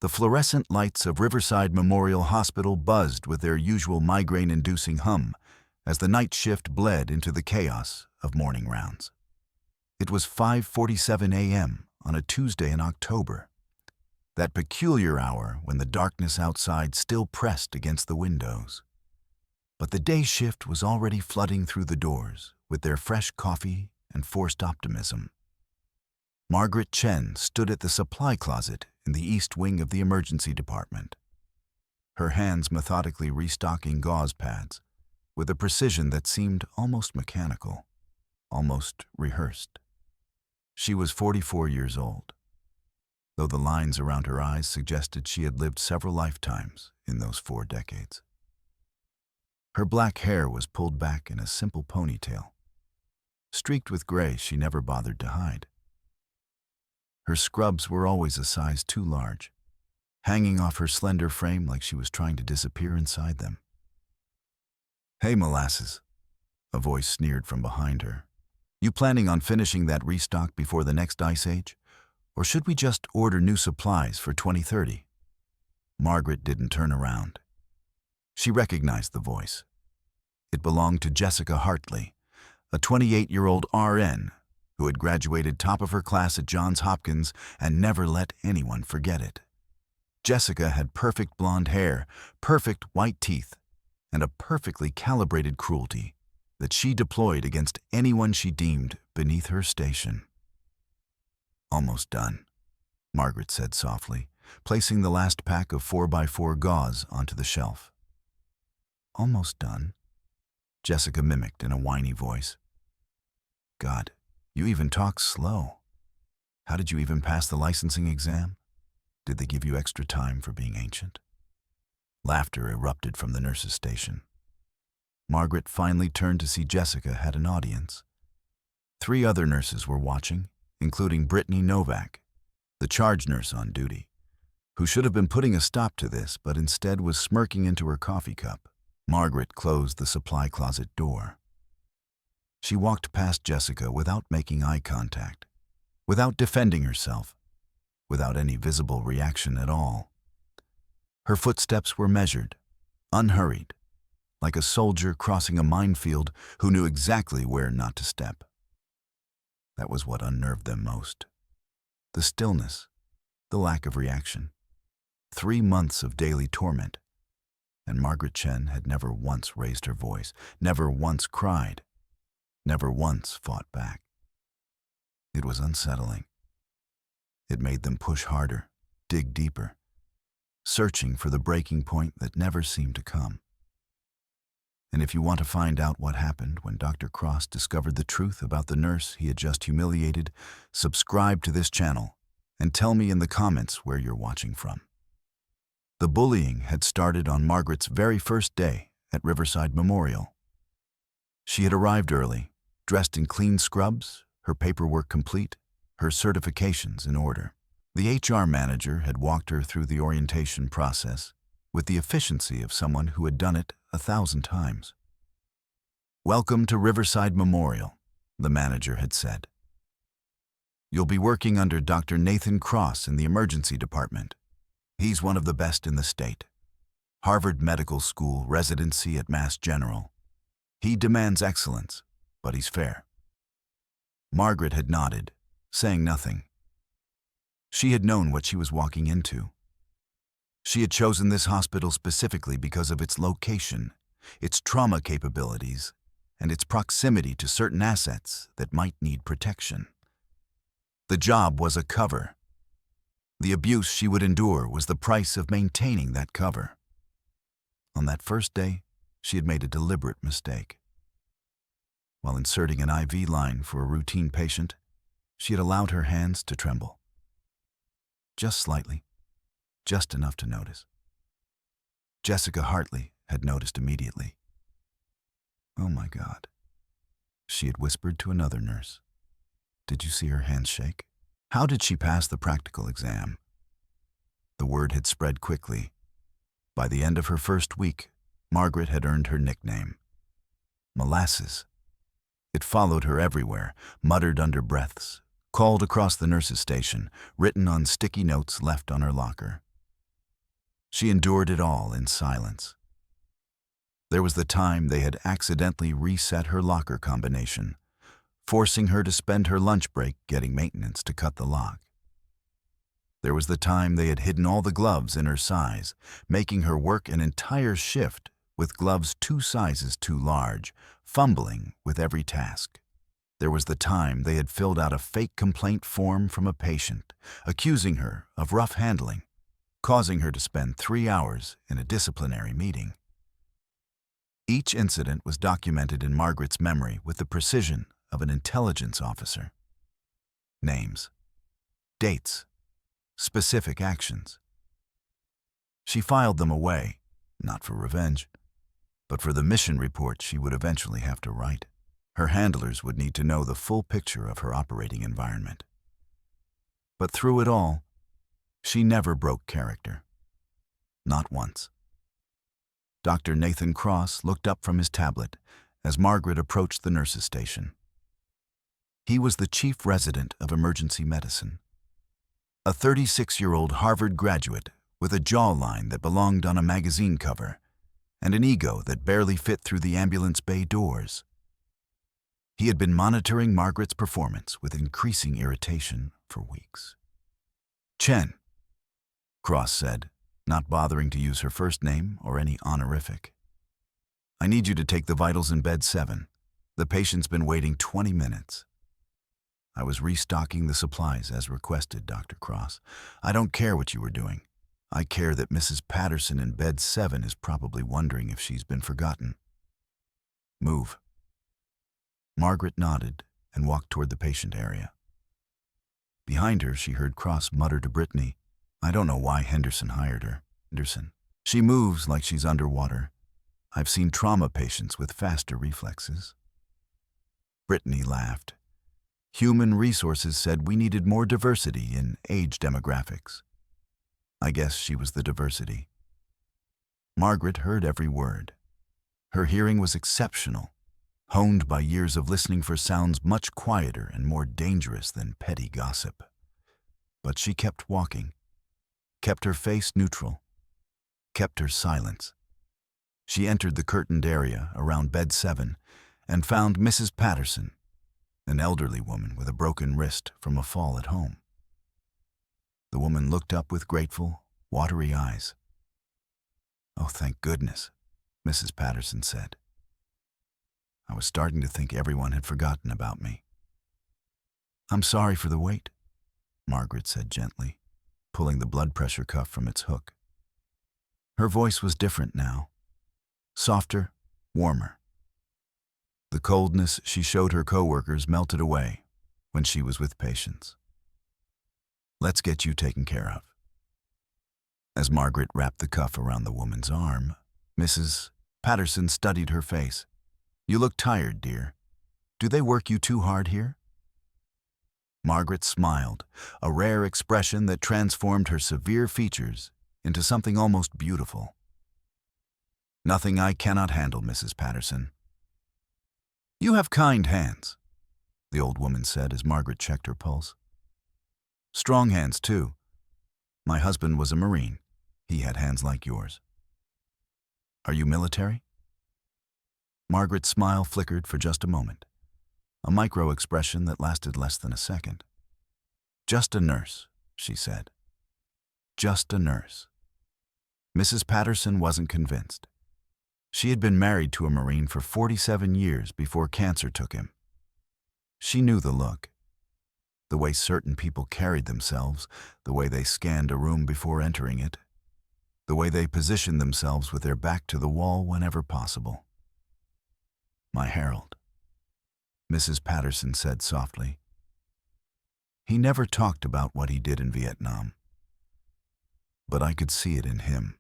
The fluorescent lights of Riverside Memorial Hospital buzzed with their usual migraine-inducing hum as the night shift bled into the chaos of morning rounds. It was 5:47 a.m. on a Tuesday in October, that peculiar hour when the darkness outside still pressed against the windows. But the day shift was already flooding through the doors with their fresh coffee and forced optimism. Margaret Chen stood at the supply closet in the east wing of the emergency department, her hands methodically restocking gauze pads with a precision that seemed almost mechanical, almost rehearsed. She was 44 years old, though the lines around her eyes suggested she had lived several lifetimes in those 4 decades. Her black hair was pulled back in a simple ponytail, streaked with gray she never bothered to hide. Her scrubs were always a size too large, hanging off her slender frame like she was trying to disappear inside them. "Hey, Molasses," a voice sneered from behind her. "You planning on finishing that restock before the next ice age? Or should we just order new supplies for 2030? Margaret didn't turn around. She recognized the voice. It belonged to Jessica Hartley, a 28-year-old RN who had graduated top of her class at Johns Hopkins and never let anyone forget it. Jessica had perfect blonde hair, perfect white teeth, and a perfectly calibrated cruelty that she deployed against anyone she deemed beneath her station. "Almost done," Margaret said softly, placing the last pack of 4x4 gauze onto the shelf. "Almost done," Jessica mimicked in a whiny voice. "God, you even talk slow. How did you even pass the licensing exam? Did they give you extra time for being ancient?" Laughter erupted from the nurse's station. Margaret finally turned to see Jessica had an audience. 3 other nurses were watching, including Brittany Novak, the charge nurse on duty, who should have been putting a stop to this but instead was smirking into her coffee cup. Margaret closed the supply closet door. She walked past Jessica without making eye contact, without defending herself, without any visible reaction at all. Her footsteps were measured, unhurried, like a soldier crossing a minefield who knew exactly where not to step. That was what unnerved them most. The stillness, the lack of reaction. 3 months of daily torment, and Margaret Chen had never once raised her voice, never once cried, never once fought back. It was unsettling. It made them push harder, dig deeper, searching for the breaking point that never seemed to come. And if you want to find out what happened when Dr. Cross discovered the truth about the nurse he had just humiliated, subscribe to this channel and tell me in the comments where you're watching from. The bullying had started on Margaret's very first day at Riverside Memorial. She had arrived early, dressed in clean scrubs, her paperwork complete, her certifications in order. The HR manager had walked her through the orientation process with the efficiency of someone who had done it 1,000 times. "Welcome to Riverside Memorial," the manager had said. "You'll be working under Dr. Nathan Cross in the emergency department. He's one of the best in the state. Harvard Medical School residency at Mass General. He demands excellence, but he's fair." Margaret had nodded, saying nothing. She had known what she was walking into. She had chosen this hospital specifically because of its location, its trauma capabilities, and its proximity to certain assets that might need protection. The job was a cover. The abuse she would endure was the price of maintaining that cover. On that first day, she had made a deliberate mistake. While inserting an IV line for a routine patient, she had allowed her hands to tremble. Just slightly, just enough to notice. Jessica Hartley had noticed immediately. "Oh my God," she had whispered to another nurse. "Did you see her hands shake? How did she pass the practical exam?" The word had spread quickly. By the end of her first week, Margaret had earned her nickname, Molasses. It followed her everywhere, muttered under breaths, called across the nurse's station, written on sticky notes left on her locker. She endured it all in silence. There was the time they had accidentally reset her locker combination, forcing her to spend her lunch break getting maintenance to cut the lock. There was the time they had hidden all the gloves in her size, making her work an entire shift with gloves 2 sizes too large, fumbling with every task. There was the time they had filled out a fake complaint form from a patient, accusing her of rough handling, causing her to spend 3 hours in a disciplinary meeting. Each incident was documented in Margaret's memory with the precision of an intelligence officer. Names, dates, specific actions. She filed them away, not for revenge, but for the mission report she would eventually have to write. Her handlers would need to know the full picture of her operating environment. But through it all, she never broke character. Not once. Dr. Nathan Cross looked up from his tablet as Margaret approached the nurses' station. He was the chief resident of emergency medicine, a 36-year-old Harvard graduate with a jawline that belonged on a magazine cover and an ego that barely fit through the ambulance bay doors. He had been monitoring Margaret's performance with increasing irritation for weeks. "Chen," Cross said, not bothering to use her first name or any honorific. "I need you to take the vitals in bed 7. The patient's been waiting 20 minutes. "I was restocking the supplies as requested, Dr. Cross. I don't care what you were doing. I care that Mrs. Patterson in bed 7 is probably wondering if she's been forgotten. Move." Margaret nodded and walked toward the patient area. Behind her, she heard Cross mutter to Brittany, "I don't know why Henderson hired her. Henderson. She moves like she's underwater. I've seen trauma patients with faster reflexes." Brittany laughed. "Human resources said we needed more diversity in age demographics." I guess she was the diversity. Margaret heard every word. Her hearing was exceptional, honed by years of listening for sounds much quieter and more dangerous than petty gossip. But she kept walking, kept her face neutral, kept her silence. She entered the curtained area around bed 7 and found Mrs. Patterson, an elderly woman with a broken wrist from a fall at home. The woman looked up with grateful, watery eyes. "Oh, thank goodness," Mrs. Patterson said. "I was starting to think everyone had forgotten about me." "I'm sorry for the wait," Margaret said gently, pulling the blood pressure cuff from its hook. Her voice was different now, softer, warmer. The coldness she showed her coworkers melted away when she was with patients. "Let's get you taken care of." As Margaret wrapped the cuff around the woman's arm, Mrs. Patterson studied her face. "You look tired, dear. Do they work you too hard here?" Margaret smiled, a rare expression that transformed her severe features into something almost beautiful. "Nothing I cannot handle, Mrs. Patterson." "You have kind hands," the old woman said as Margaret checked her pulse. "Strong hands, too. My husband was a Marine. He had hands like yours." "Are you military?" Margaret's smile flickered for just a moment, a micro-expression that lasted less than a second. "Just a nurse," she said. "Just a nurse." Mrs. Patterson wasn't convinced. She had been married to a Marine for 47 years before cancer took him. She knew the look. The way certain people carried themselves, the way they scanned a room before entering it, the way they positioned themselves with their back to the wall whenever possible. "My Harold," Mrs. Patterson said softly. "He never talked about what he did in Vietnam, but I could see it in him.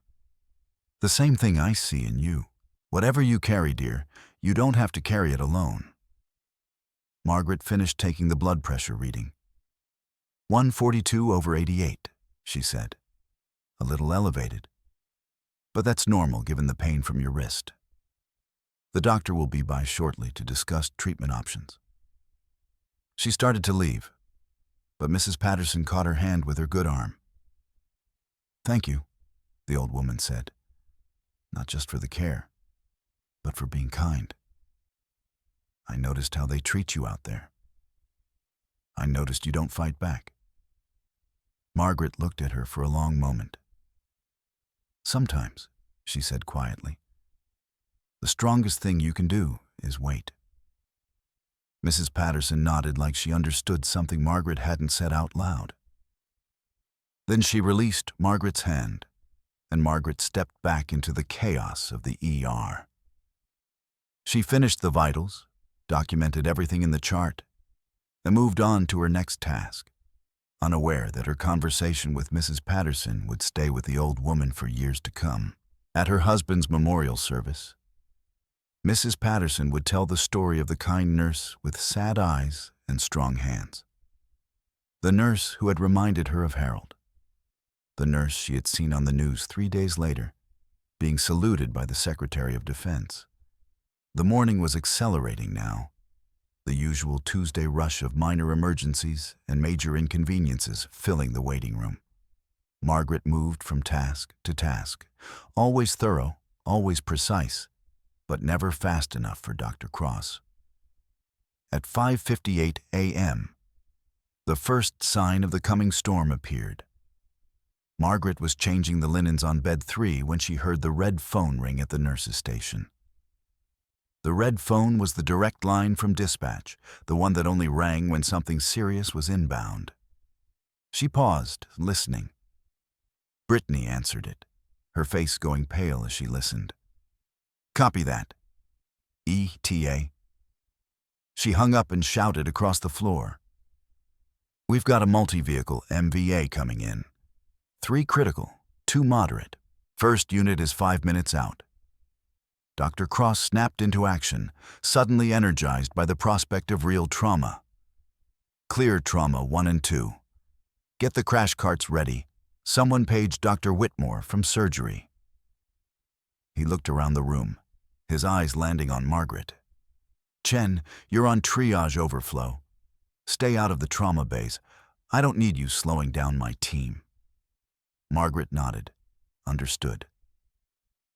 The same thing I see in you. Whatever you carry, dear, you don't have to carry it alone." Margaret finished taking the blood pressure reading. 142/88, she said. "A little elevated. But that's normal given the pain from your wrist. The doctor will be by shortly to discuss treatment options." She started to leave, but Mrs. Patterson caught her hand with her good arm. "Thank you. the old woman said. Not just for the care, but for being kind. I noticed how they treat you out there. I noticed you don't fight back. Margaret looked at her for a long moment. Sometimes, she said quietly, the strongest thing you can do is wait. Mrs. Patterson nodded like she understood something Margaret hadn't said out loud. Then she released Margaret's hand, and Margaret stepped back into the chaos of the ER. She finished the vitals, documented everything in the chart, and moved on to her next task, unaware that her conversation with Mrs. Patterson would stay with the old woman for years to come. At her husband's memorial service, Mrs. Patterson would tell the story of the kind nurse with sad eyes and strong hands. The nurse who had reminded her of Harold. The nurse she had seen on the news 3 days later, being saluted by the Secretary of Defense. The morning was accelerating now, the usual Tuesday rush of minor emergencies and major inconveniences filling the waiting room. Margaret moved from task to task, always thorough, always precise, but never fast enough for Dr. Cross. At 5:58 a.m., the first sign of the coming storm appeared. Margaret was changing the linens on bed 3 when she heard the red phone ring at the nurse's station. The red phone was the direct line from dispatch, the one that only rang when something serious was inbound. She paused, listening. Brittany answered it, her face going pale as she listened. Copy that. ETA. She hung up and shouted across the floor. We've got a multi-vehicle MVA coming in. 3 critical, 2 moderate. First unit is 5 minutes out. Dr. Cross snapped into action, suddenly energized by the prospect of real trauma. Clear trauma 1 and 2. Get the crash carts ready. Someone page Dr. Whitmore from surgery. He looked around the room, his eyes landing on Margaret. Chen, you're on triage overflow. Stay out of the trauma bays. I don't need you slowing down my team. Margaret nodded, understood.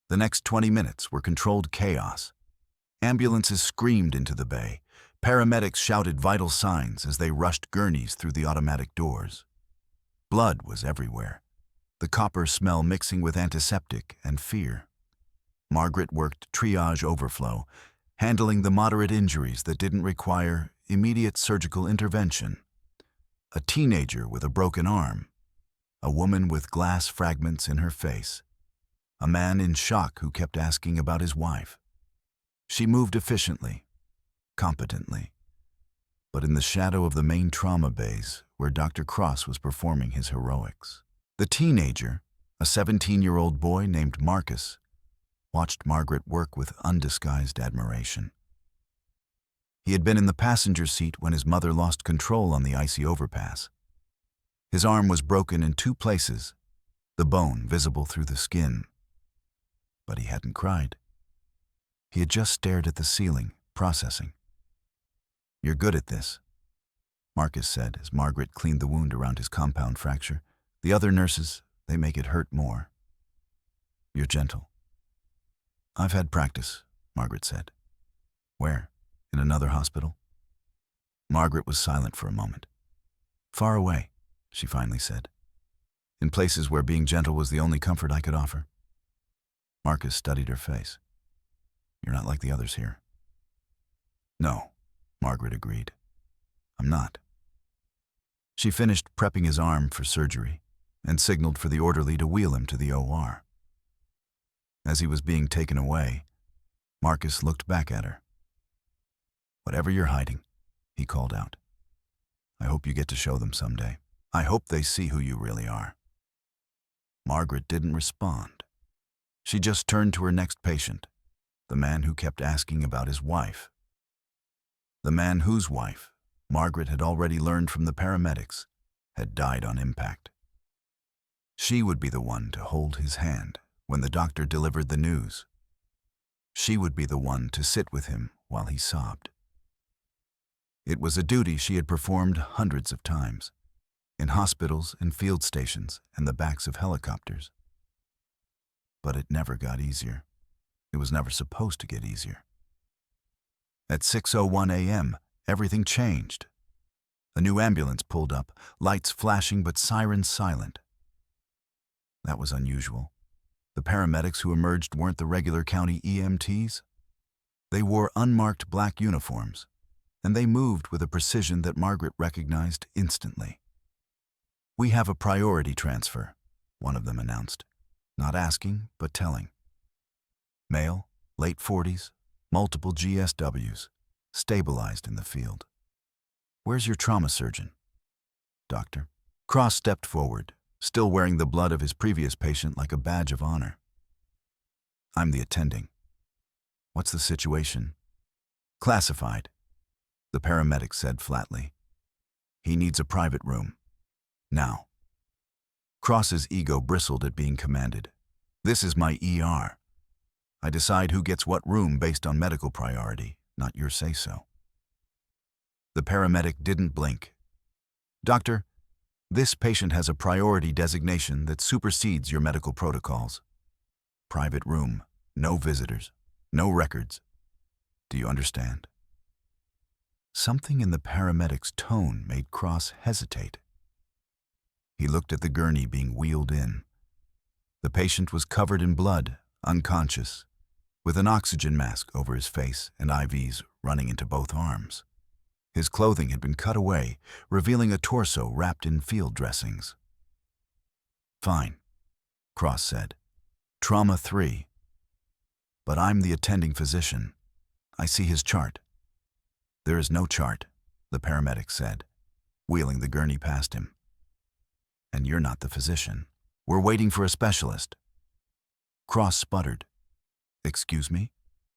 The next 20 minutes were controlled chaos. Ambulances screamed into the bay. Paramedics shouted vital signs as they rushed gurneys through the automatic doors. Blood was everywhere, the copper smell mixing with antiseptic and fear. Margaret worked triage overflow, handling the moderate injuries that didn't require immediate surgical intervention. A teenager with a broken arm, a woman with glass fragments in her face, a man in shock who kept asking about his wife. She moved efficiently, competently, but in the shadow of the main trauma bays where Dr. Cross was performing his heroics. The teenager, a 17-year-old boy named Marcus, watched Margaret work with undisguised admiration. He had been in the passenger seat when his mother lost control on the icy overpass. His arm was broken in 2 places, the bone visible through the skin. But he hadn't cried. He had just stared at the ceiling, processing. You're good at this, Marcus said as Margaret cleaned the wound around his compound fracture. The other nurses, they make it hurt more. You're gentle. I've had practice, Margaret said. Where? In another hospital? Margaret was silent for a moment. Far away, she finally said. In places where being gentle was the only comfort I could offer. Marcus studied her face. You're not like the others here. No, Margaret agreed. I'm not. She finished prepping his arm for surgery and signaled for the orderly to wheel him to the OR. As he was being taken away, Marcus looked back at her. Whatever you're hiding, he called out. I hope you get to show them someday. I hope they see who you really are. Margaret didn't respond. She just turned to her next patient, the man who kept asking about his wife. The man whose wife, Margaret had already learned from the paramedics, had died on impact. She would be the one to hold his hand when the doctor delivered the news. She would be the one to sit with him while he sobbed. It was a duty she had performed hundreds of times, in hospitals and field stations and the backs of helicopters. but it never got easier. It was never supposed to get easier. At 6:01 a.m., everything changed. A new ambulance pulled up, lights flashing but sirens silent. That was unusual. The paramedics who emerged weren't the regular county EMTs. They wore unmarked black uniforms, and they moved with a precision that Margaret recognized instantly. "We have a priority transfer," one of them announced, not asking but telling. Male, late 40s, multiple GSWs, stabilized in the field. "Where's your trauma surgeon?" "Doctor." Cross stepped forward, still wearing the blood of his previous patient like a badge of honor. "I'm the attending." "What's the situation?" "Classified," the paramedic said flatly. "He needs a private room. Now." Cross's ego bristled at being commanded. "This is my ER. I decide who gets what room based on medical priority, not your say-so." The paramedic didn't blink. "Doctor, this patient has a priority designation that supersedes your medical protocols. Private room, no visitors, no records. Do you understand?" Something in the paramedic's tone made Cross hesitate. He looked at the gurney being wheeled in. The patient was covered in blood, unconscious, with an oxygen mask over his face and IVs running into both arms. His clothing had been cut away, revealing a torso wrapped in field dressings. "Fine," Cross said. "Trauma 3. But I'm the attending physician. I see his chart." "There is no chart," the paramedic said, wheeling the gurney past him. "And you're not the physician. We're waiting for a specialist." Cross sputtered. "Excuse me?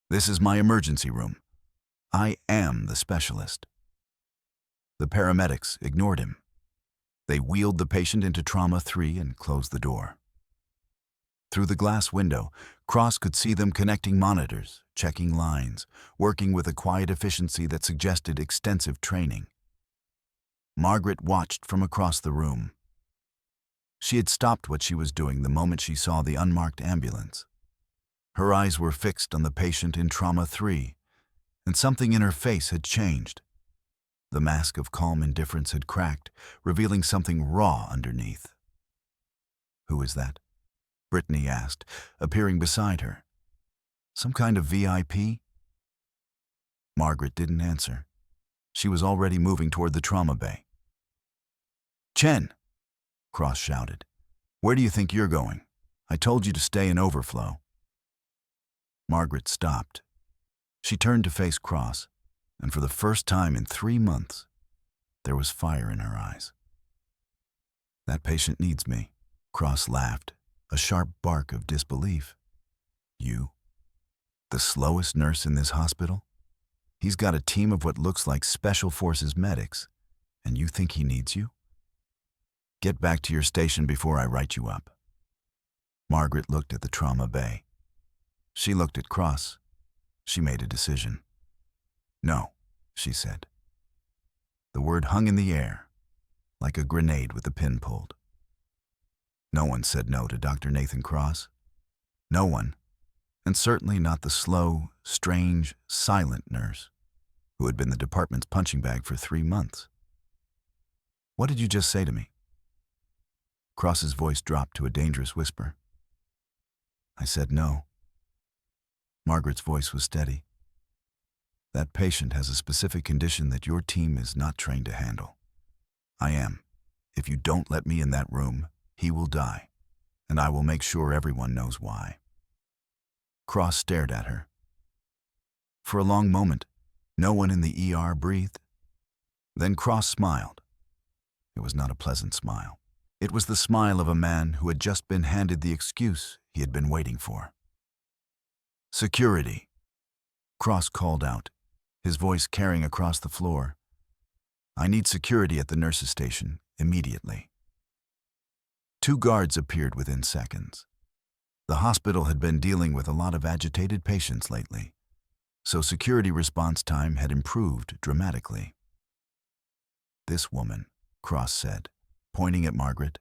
This is my emergency room. I am the specialist." The paramedics ignored him. They wheeled the patient into Trauma 3 and closed the door. Through the glass window, Cross could see them connecting monitors, checking lines, working with a quiet efficiency that suggested extensive training. Margaret watched from across the room. She had stopped what she was doing the moment she saw the unmarked ambulance. Her eyes were fixed on the patient in Trauma 3, and something in her face had changed. The mask of calm indifference had cracked, revealing something raw underneath. "Who is that?" Brittany asked, appearing beside her. "Some kind of VIP?" Margaret didn't answer. She was already moving toward the trauma bay. "Chen!" Cross shouted. "Where do you think you're going? I told you to stay in overflow." Margaret stopped. She turned to face Cross, and for the first time in 3 months, there was fire in her eyes. "That patient needs me," Cross laughed, a sharp bark of disbelief. "You? The slowest nurse in this hospital? He's got a team of what looks like Special Forces medics, and you think he needs you? Get back to your station before I write you up." Margaret looked at the trauma bay. She looked at Cross. She made a decision. "No," she said. The word hung in the air, like a grenade with the pin pulled. No one said no to Dr. Nathan Cross. No one, and certainly not the slow, strange, silent nurse who had been the department's punching bag for 3 months. "What did you just say to me?" Cross's voice dropped to a dangerous whisper. "I said no." Margaret's voice was steady. "That patient has a specific condition that your team is not trained to handle. I am. If you don't let me in that room, he will die, and I will make sure everyone knows why." Cross stared at her. For a long moment, no one in the ER breathed. Then Cross smiled. It was not a pleasant smile. It was the smile of a man who had just been handed the excuse he had been waiting for. "Security," Cross called out, his voice carrying across the floor. "I need security at the nurses' station immediately." 2 guards appeared within seconds. The hospital had been dealing with a lot of agitated patients lately, so security response time had improved dramatically. "This woman," Cross said, pointing at Margaret,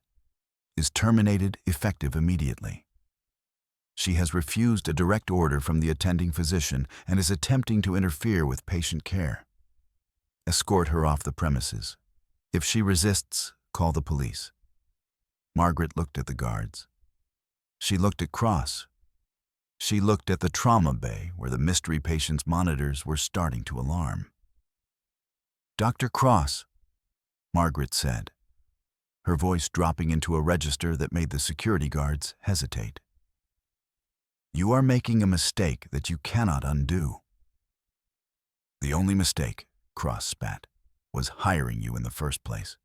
"is terminated effective immediately." She has refused a direct order from the attending physician and is attempting to interfere with patient care. Escort her off the premises. If she resists, call the police." Margaret looked at the guards. She looked at Cross. She looked at the trauma bay where the mystery patient's monitors were starting to alarm. "Dr. Cross," Margaret said, her voice dropping into a register that made the security guards hesitate. "You are making a mistake that you cannot undo." "The only mistake," Cross spat, "was hiring you in the first place."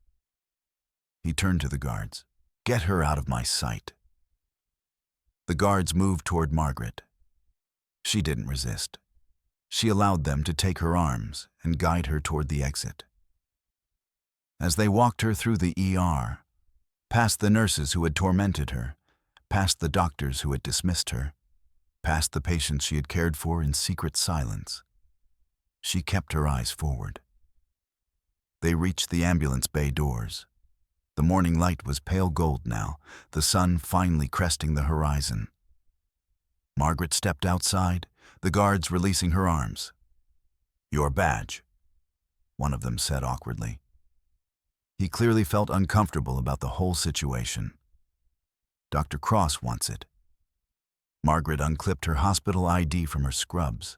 He turned to the guards. "Get her out of my sight." The guards moved toward Margaret. She didn't resist. She allowed them to take her arms and guide her toward the exit. As they walked her through the ER, past the nurses who had tormented her, past the doctors who had dismissed her, past the patients she had cared for in secret silence, she kept her eyes forward. They reached the ambulance bay doors. The morning light was pale gold now, the sun finally cresting the horizon. Margaret stepped outside, the guards releasing her arms. "Your badge," one of them said awkwardly. He clearly felt uncomfortable about the whole situation. "Dr. Cross wants it." Margaret unclipped her hospital ID from her scrubs.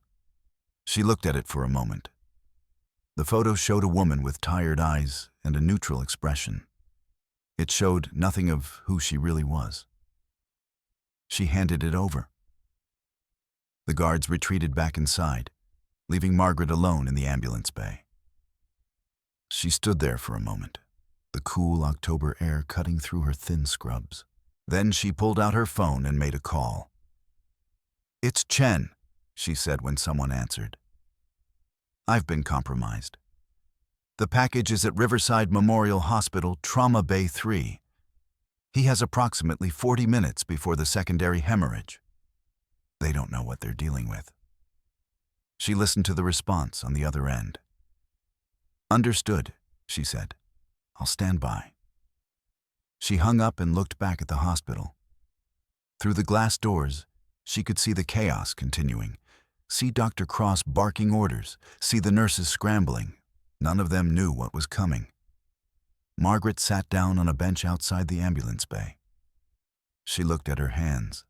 She looked at it for a moment. The photo showed a woman with tired eyes and a neutral expression. It showed nothing of who she really was. She handed it over. The guards retreated back inside, leaving Margaret alone in the ambulance bay. She stood there for a moment, the cool October air cutting through her thin scrubs. Then she pulled out her phone and made a call. "It's Chen," she said when someone answered. "I've been compromised. The package is at Riverside Memorial Hospital, Trauma Bay 3. He has approximately 40 minutes before the secondary hemorrhage. They don't know what they're dealing with." She listened to the response on the other end. "Understood," she said. "I'll stand by." She hung up and looked back at the hospital. Through the glass doors, she could see the chaos continuing, see Dr. Cross barking orders, see the nurses scrambling. None of them knew what was coming. Margaret sat down on a bench outside the ambulance bay. She looked at her hands.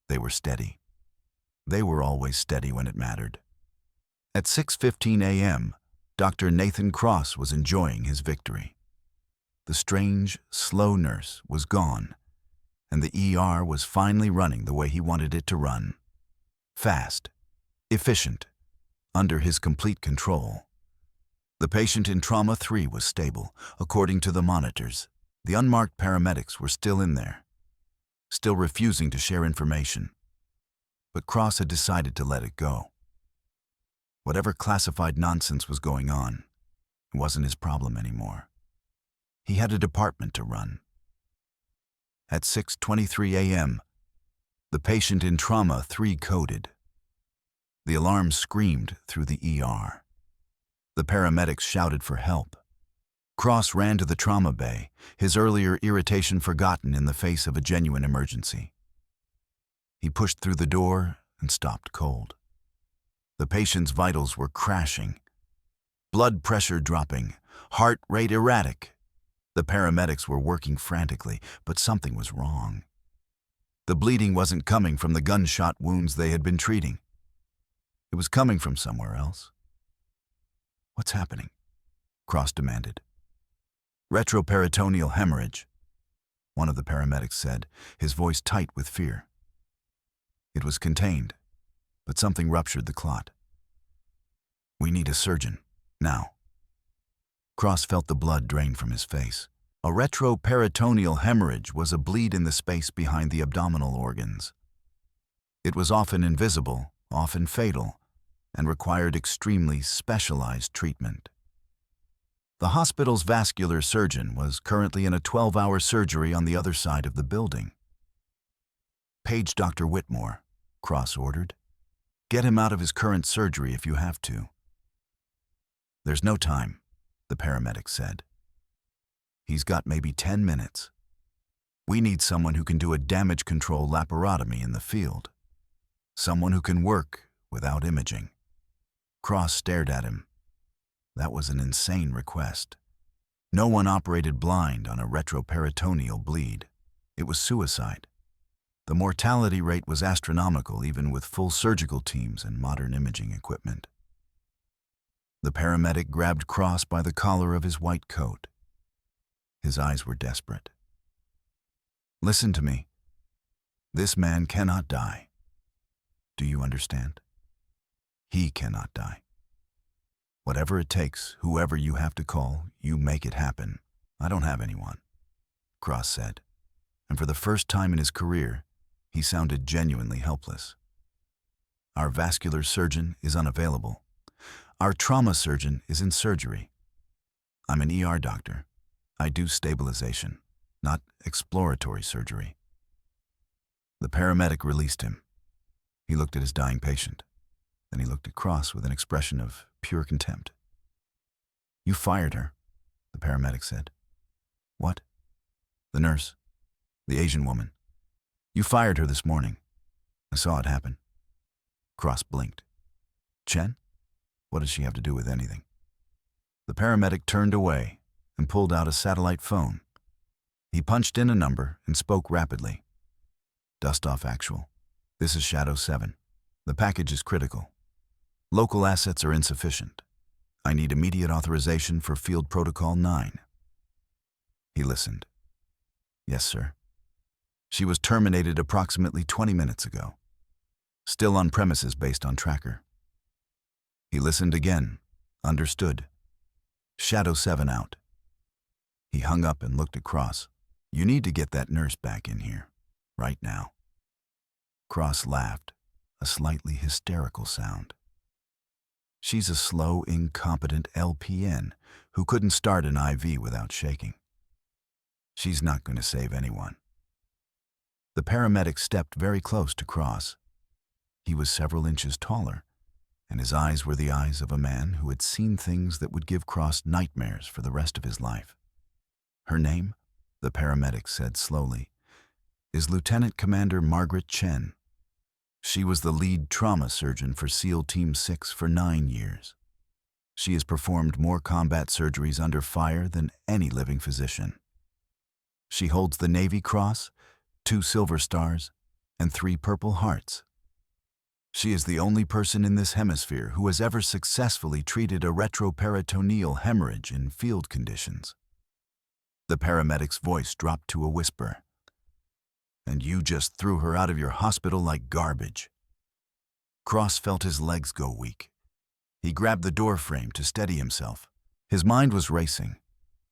They were steady. They were always steady when it mattered. At 6:15 a.m., Dr. Nathan Cross was enjoying his victory. The strange, slow nurse was gone, and the ER was finally running the way he wanted it to run. Fast, efficient, under his complete control. The patient in Trauma 3 was stable, according to the monitors. The unmarked paramedics were still in there, still refusing to share information. But Cross had decided to let it go. Whatever classified nonsense was going on, it wasn't his problem anymore. He had a department to run. At 6:23 a.m., the patient in Trauma 3 coded. The alarm screamed through the ER. The paramedics shouted for help. Cross ran to the trauma bay, his earlier irritation forgotten in the face of a genuine emergency. He pushed through the door and stopped cold. The patient's vitals were crashing, blood pressure dropping, heart rate erratic. The paramedics were working frantically, but something was wrong. The bleeding wasn't coming from the gunshot wounds they had been treating. It was coming from somewhere else. "What's happening?" Cross demanded. "Retroperitoneal hemorrhage," one of the paramedics said, his voice tight with fear. It was contained, but something ruptured the clot. "We need a surgeon, now." Cross felt the blood drain from his face. A retroperitoneal hemorrhage was a bleed in the space behind the abdominal organs. It was often invisible, often fatal, and required extremely specialized treatment. The hospital's vascular surgeon was currently in a 12-hour surgery on the other side of the building. "Page Dr. Whitmore," Cross ordered. "Get him out of his current surgery if you have to." "There's no time," the paramedic said. "He's got maybe 10 minutes. We need someone who can do a damage control laparotomy in the field. Someone who can work without imaging. Cross stared at him. That was an insane request. No one operated blind on a retroperitoneal bleed. It was suicide. The mortality rate was astronomical even with full surgical teams and modern imaging equipment. The paramedic grabbed Cross by the collar of his white coat. His eyes were desperate. Listen to me. This man cannot die. Do you understand? He cannot die. Whatever it takes, whoever you have to call, you make it happen. I don't have anyone, Cross said, and for the first time in his career, he sounded genuinely helpless. Our vascular surgeon is unavailable. Our trauma surgeon is in surgery. I'm an ER doctor. I do stabilization, not exploratory surgery. The paramedic released him. He looked at his dying patient. Then he looked at Cross with an expression of pure contempt. You fired her, the paramedic said. What? The nurse, the Asian woman. You fired her this morning. I saw it happen. Cross blinked. Chen? What does she have to do with anything? The paramedic turned away and pulled out a satellite phone. He punched in a number and spoke rapidly. Dust off actual. This is Shadow 7. The package is critical. Local assets are insufficient. I need immediate authorization for Field Protocol 9. He listened. Yes, sir. She was terminated approximately 20 minutes ago. Still on premises based on tracker. He listened again. Understood. Shadow 7 out. He hung up and looked at Cross. You need to get that nurse back in here. Right now. Cross laughed, a slightly hysterical sound. She's a slow, incompetent LPN who couldn't start an IV without shaking. She's not going to save anyone. The paramedic stepped very close to Cross. He was several inches taller, and his eyes were the eyes of a man who had seen things that would give Cross nightmares for the rest of his life. Her name, the paramedic said slowly, is Lieutenant Commander Margaret Chen. She was the lead trauma surgeon for SEAL Team 6 for 9 years. She has performed more combat surgeries under fire than any living physician. She holds the Navy Cross, 2 Silver Stars, and 3 Purple Hearts. She is the only person in this hemisphere who has ever successfully treated a retroperitoneal hemorrhage in field conditions. The paramedic's voice dropped to a whisper. And you just threw her out of your hospital like garbage. Cross felt his legs go weak. He grabbed the door frame to steady himself. His mind was racing,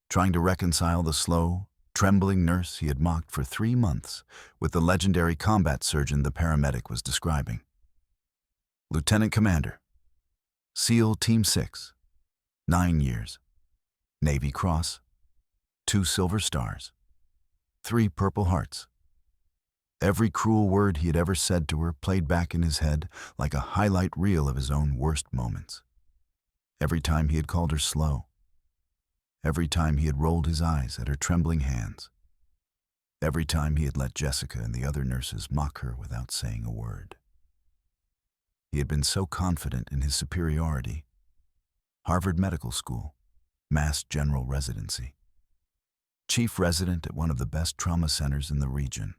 trying to reconcile the slow, trembling nurse he had mocked for 3 months with the legendary combat surgeon the paramedic was describing. Lieutenant Commander, SEAL Team 6, 9 years, Navy Cross, 2 Silver Stars, 3 Purple Hearts. Every cruel word he had ever said to her played back in his head like a highlight reel of his own worst moments. Every time he had called her slow. Every time he had rolled his eyes at her trembling hands. Every time he had let Jessica and the other nurses mock her without saying a word. He had been so confident in his superiority. Harvard Medical School, Mass General Residency. Chief resident at one of the best trauma centers in the region.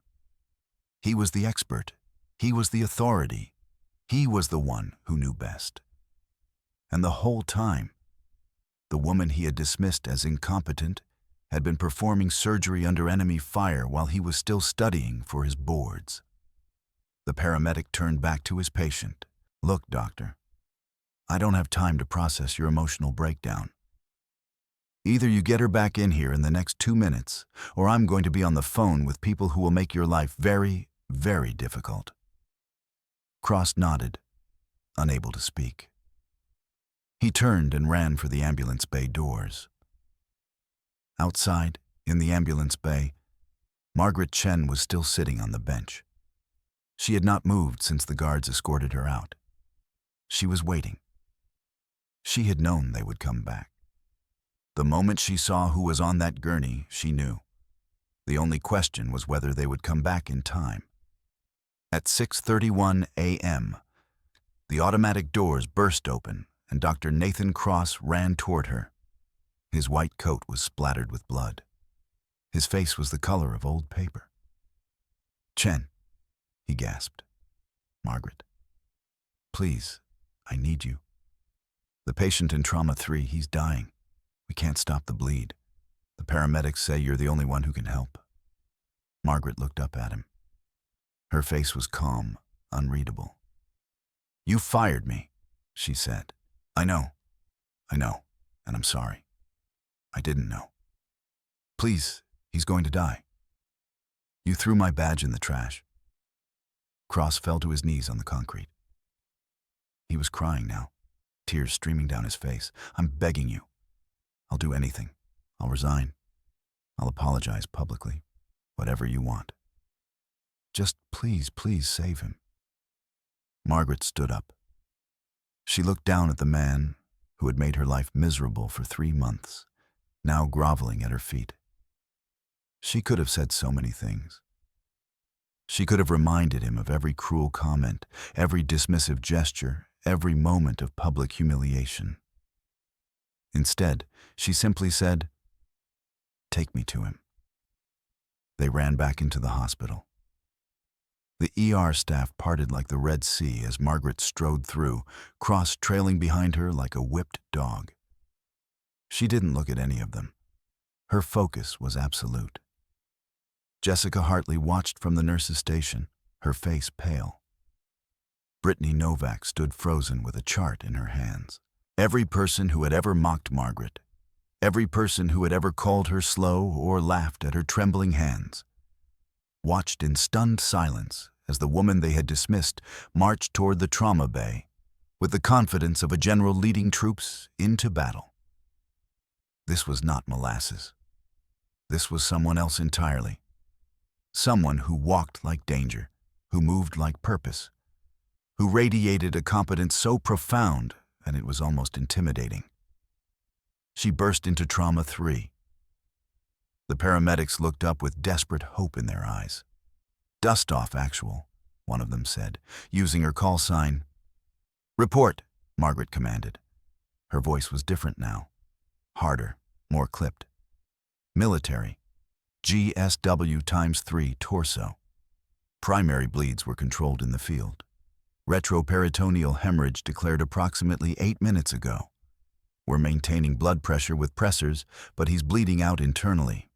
He was the expert. He was the authority. He was the one who knew best. And the whole time, the woman he had dismissed as incompetent had been performing surgery under enemy fire while he was still studying for his boards. The paramedic turned back to his patient. Look, doctor, I don't have time to process your emotional breakdown. Either you get her back in here in the next 2 minutes, or I'm going to be on the phone with people who will make your life very, very difficult. Cross nodded, unable to speak. He turned and ran for the ambulance bay doors. Outside, in the ambulance bay, Margaret Chen was still sitting on the bench. She had not moved since the guards escorted her out. She was waiting. She had known they would come back. The moment she saw who was on that gurney, she knew. The only question was whether they would come back in time. At 6:31 a.m., the automatic doors burst open and Dr. Nathan Cross ran toward her. His white coat was splattered with blood. His face was the color of old paper. "Chen," he gasped. "Margaret, please, I need you. The patient in Trauma 3, he's dying. We can't stop the bleed. The paramedics say you're the only one who can help." Margaret looked up at him. Her face was calm, unreadable. "You fired me," she said. I know, and I'm sorry. I didn't know. Please, he's going to die. You threw my badge in the trash." Cross fell to his knees on the concrete. He was crying now, tears streaming down his face. "I'm begging you. I'll do anything. I'll resign. I'll apologize publicly. Whatever you want. Just please, please save him." Margaret stood up. She looked down at the man who had made her life miserable for 3 months, now groveling at her feet. She could have said so many things. She could have reminded him of every cruel comment, every dismissive gesture, every moment of public humiliation. Instead, she simply said, "Take me to him." They ran back into the hospital. The ER staff parted like the Red Sea as Margaret strode through, Cross trailing behind her like a whipped dog. She didn't look at any of them. Her focus was absolute. Jessica Hartley watched from the nurse's station, her face pale. Brittany Novak stood frozen with a chart in her hands. Every person who had ever mocked Margaret, every person who had ever called her slow or laughed at her trembling hands, watched in stunned silence as the woman they had dismissed marched toward the trauma bay with the confidence of a general leading troops into battle. This was not Molasses. This was someone else entirely. Someone who walked like danger, who moved like purpose, who radiated a competence so profound and it was almost intimidating. She burst into Trauma 3. The paramedics looked up with desperate hope in their eyes. "Dust off, actual," one of them said, using her call sign. "Report," Margaret commanded. Her voice was different now, harder, more clipped. "Military, GSW ×3 torso. Primary bleeds were controlled in the field. Retroperitoneal hemorrhage declared approximately 8 minutes ago. We're maintaining blood pressure with pressors, but he's bleeding out internally."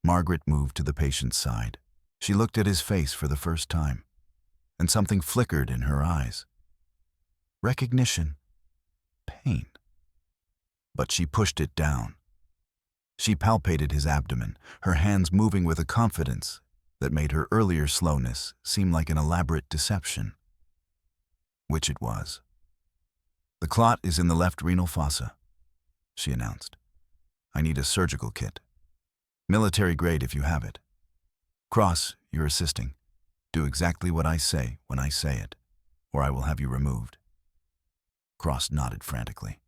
Margaret moved to the patient's side. She looked at his face for the first time, and something flickered in her eyes. Recognition. Pain. But she pushed it down. She palpated his abdomen, her hands moving with a confidence that made her earlier slowness seem like an elaborate deception. Which it was. "The clot is in the left renal fossa," she announced. "I need a surgical kit. Military grade if you have it. Cross, you're assisting. Do exactly what I say when I say it, or I will have you removed." Cross nodded frantically.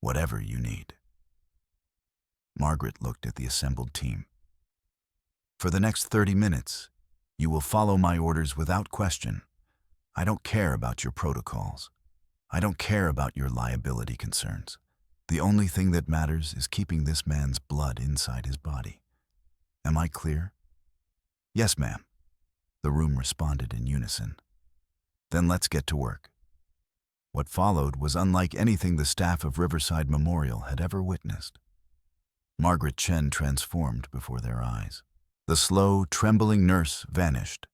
"Whatever you need." Margaret looked at the assembled team. "For the next 30 minutes, you will follow my orders without question. I don't care about your protocols. I don't care about your liability concerns. The only thing that matters is keeping this man's blood inside his body. Am I clear?" "Yes, ma'am," the room responded in unison. "Then let's get to work." What followed was unlike anything the staff of Riverside Memorial had ever witnessed. Margaret Chen transformed before their eyes. The slow, trembling nurse vanished,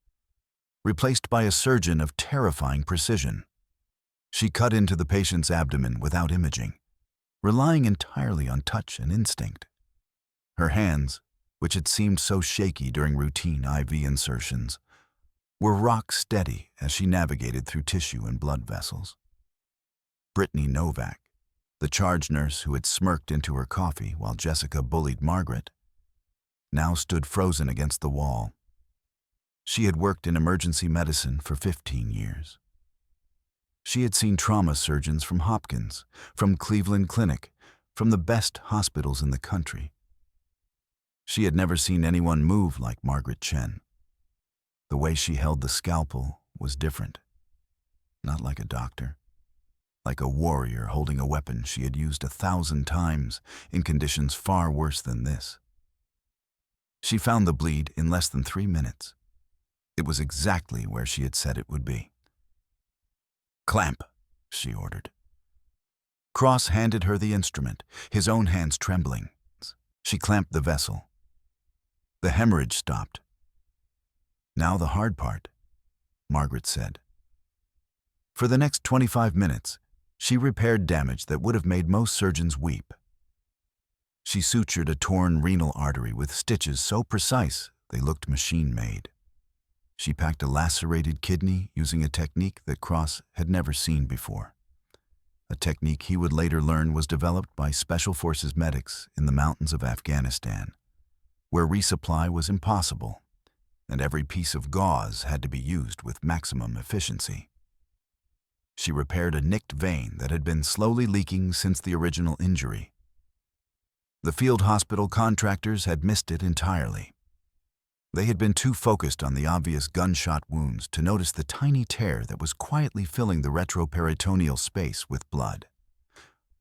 replaced by a surgeon of terrifying precision. She cut into the patient's abdomen without imaging, relying entirely on touch and instinct. Her hands, which had seemed so shaky during routine IV insertions, were rock steady as she navigated through tissue and blood vessels. Brittany Novak, the charge nurse who had smirked into her coffee while Jessica bullied Margaret, now stood frozen against the wall. She had worked in emergency medicine for 15 years. She had seen trauma surgeons from Hopkins, from Cleveland Clinic, from the best hospitals in the country. She had never seen anyone move like Margaret Chen. The way she held the scalpel was different. Not like a doctor. Like a warrior holding a weapon she had used 1,000 times in conditions far worse than this. She found the bleed in less than 3 minutes. It was exactly where she had said it would be. "Clamp," she ordered. Cross handed her the instrument, his own hands trembling. She clamped the vessel. The hemorrhage stopped. "Now the hard part," Margaret said. For the next 25 minutes, she repaired damage that would have made most surgeons weep. She sutured a torn renal artery with stitches so precise they looked machine-made. She packed a lacerated kidney using a technique that Cross had never seen before. A technique he would later learn was developed by Special Forces medics in the mountains of Afghanistan, where resupply was impossible, and every piece of gauze had to be used with maximum efficiency. She repaired a nicked vein that had been slowly leaking since the original injury. The field hospital contractors had missed it entirely. They had been too focused on the obvious gunshot wounds to notice the tiny tear that was quietly filling the retroperitoneal space with blood.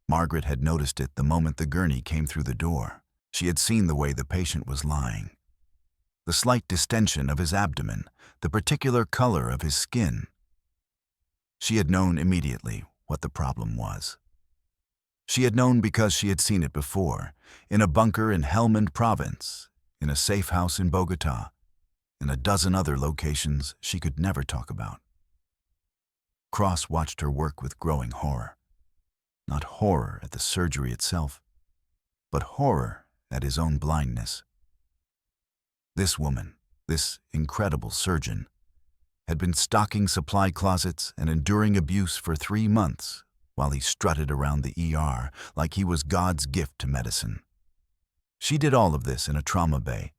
Margaret had noticed it the moment the gurney came through the door. She had seen the way the patient was lying. The slight distension of his abdomen, the particular color of his skin. She had known immediately what the problem was. She had known because she had seen it before, in a bunker in Helmand Province, in a safe house in Bogota, and a dozen other locations she could never talk about. Cross watched her work with growing horror. Not horror at the surgery itself, but horror at his own blindness. This woman, this incredible surgeon, had been stocking supply closets and enduring abuse for 3 months while he strutted around the ER like he was God's gift to medicine. She did all of this in a trauma bay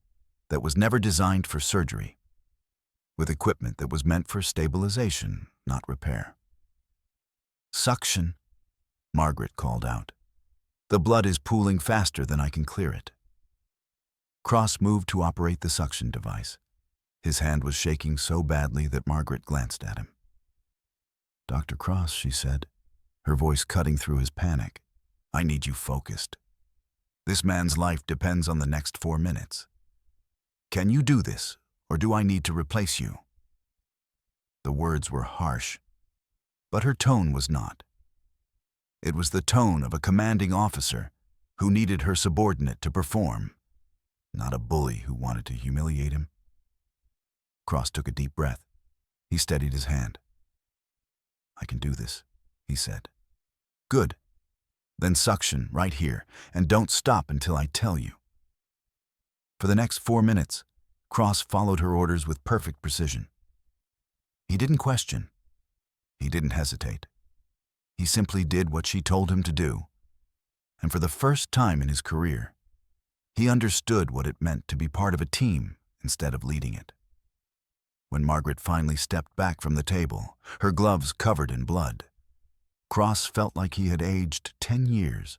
that was never designed for surgery, with equipment that was meant for stabilization, not repair. "Suction," Margaret called out. "The blood is pooling faster than I can clear it." Cross moved to operate the suction device. His hand was shaking so badly that Margaret glanced at him. "Dr. Cross," she said, her voice cutting through his panic, "I need you focused. This man's life depends on the next 4 minutes. Can you do this, or do I need to replace you?" The words were harsh, but her tone was not. It was the tone of a commanding officer who needed her subordinate to perform, not a bully who wanted to humiliate him. Cross took a deep breath. He steadied his hand. "I can do this," he said. "Good. Then suction right here, and don't stop until I tell you." For the next 4 minutes, Cross followed her orders with perfect precision. He didn't question. He didn't hesitate. He simply did what she told him to do. And for the first time in his career, he understood what it meant to be part of a team instead of leading it. When Margaret finally stepped back from the table, her gloves covered in blood, Cross felt like he had aged 10 years.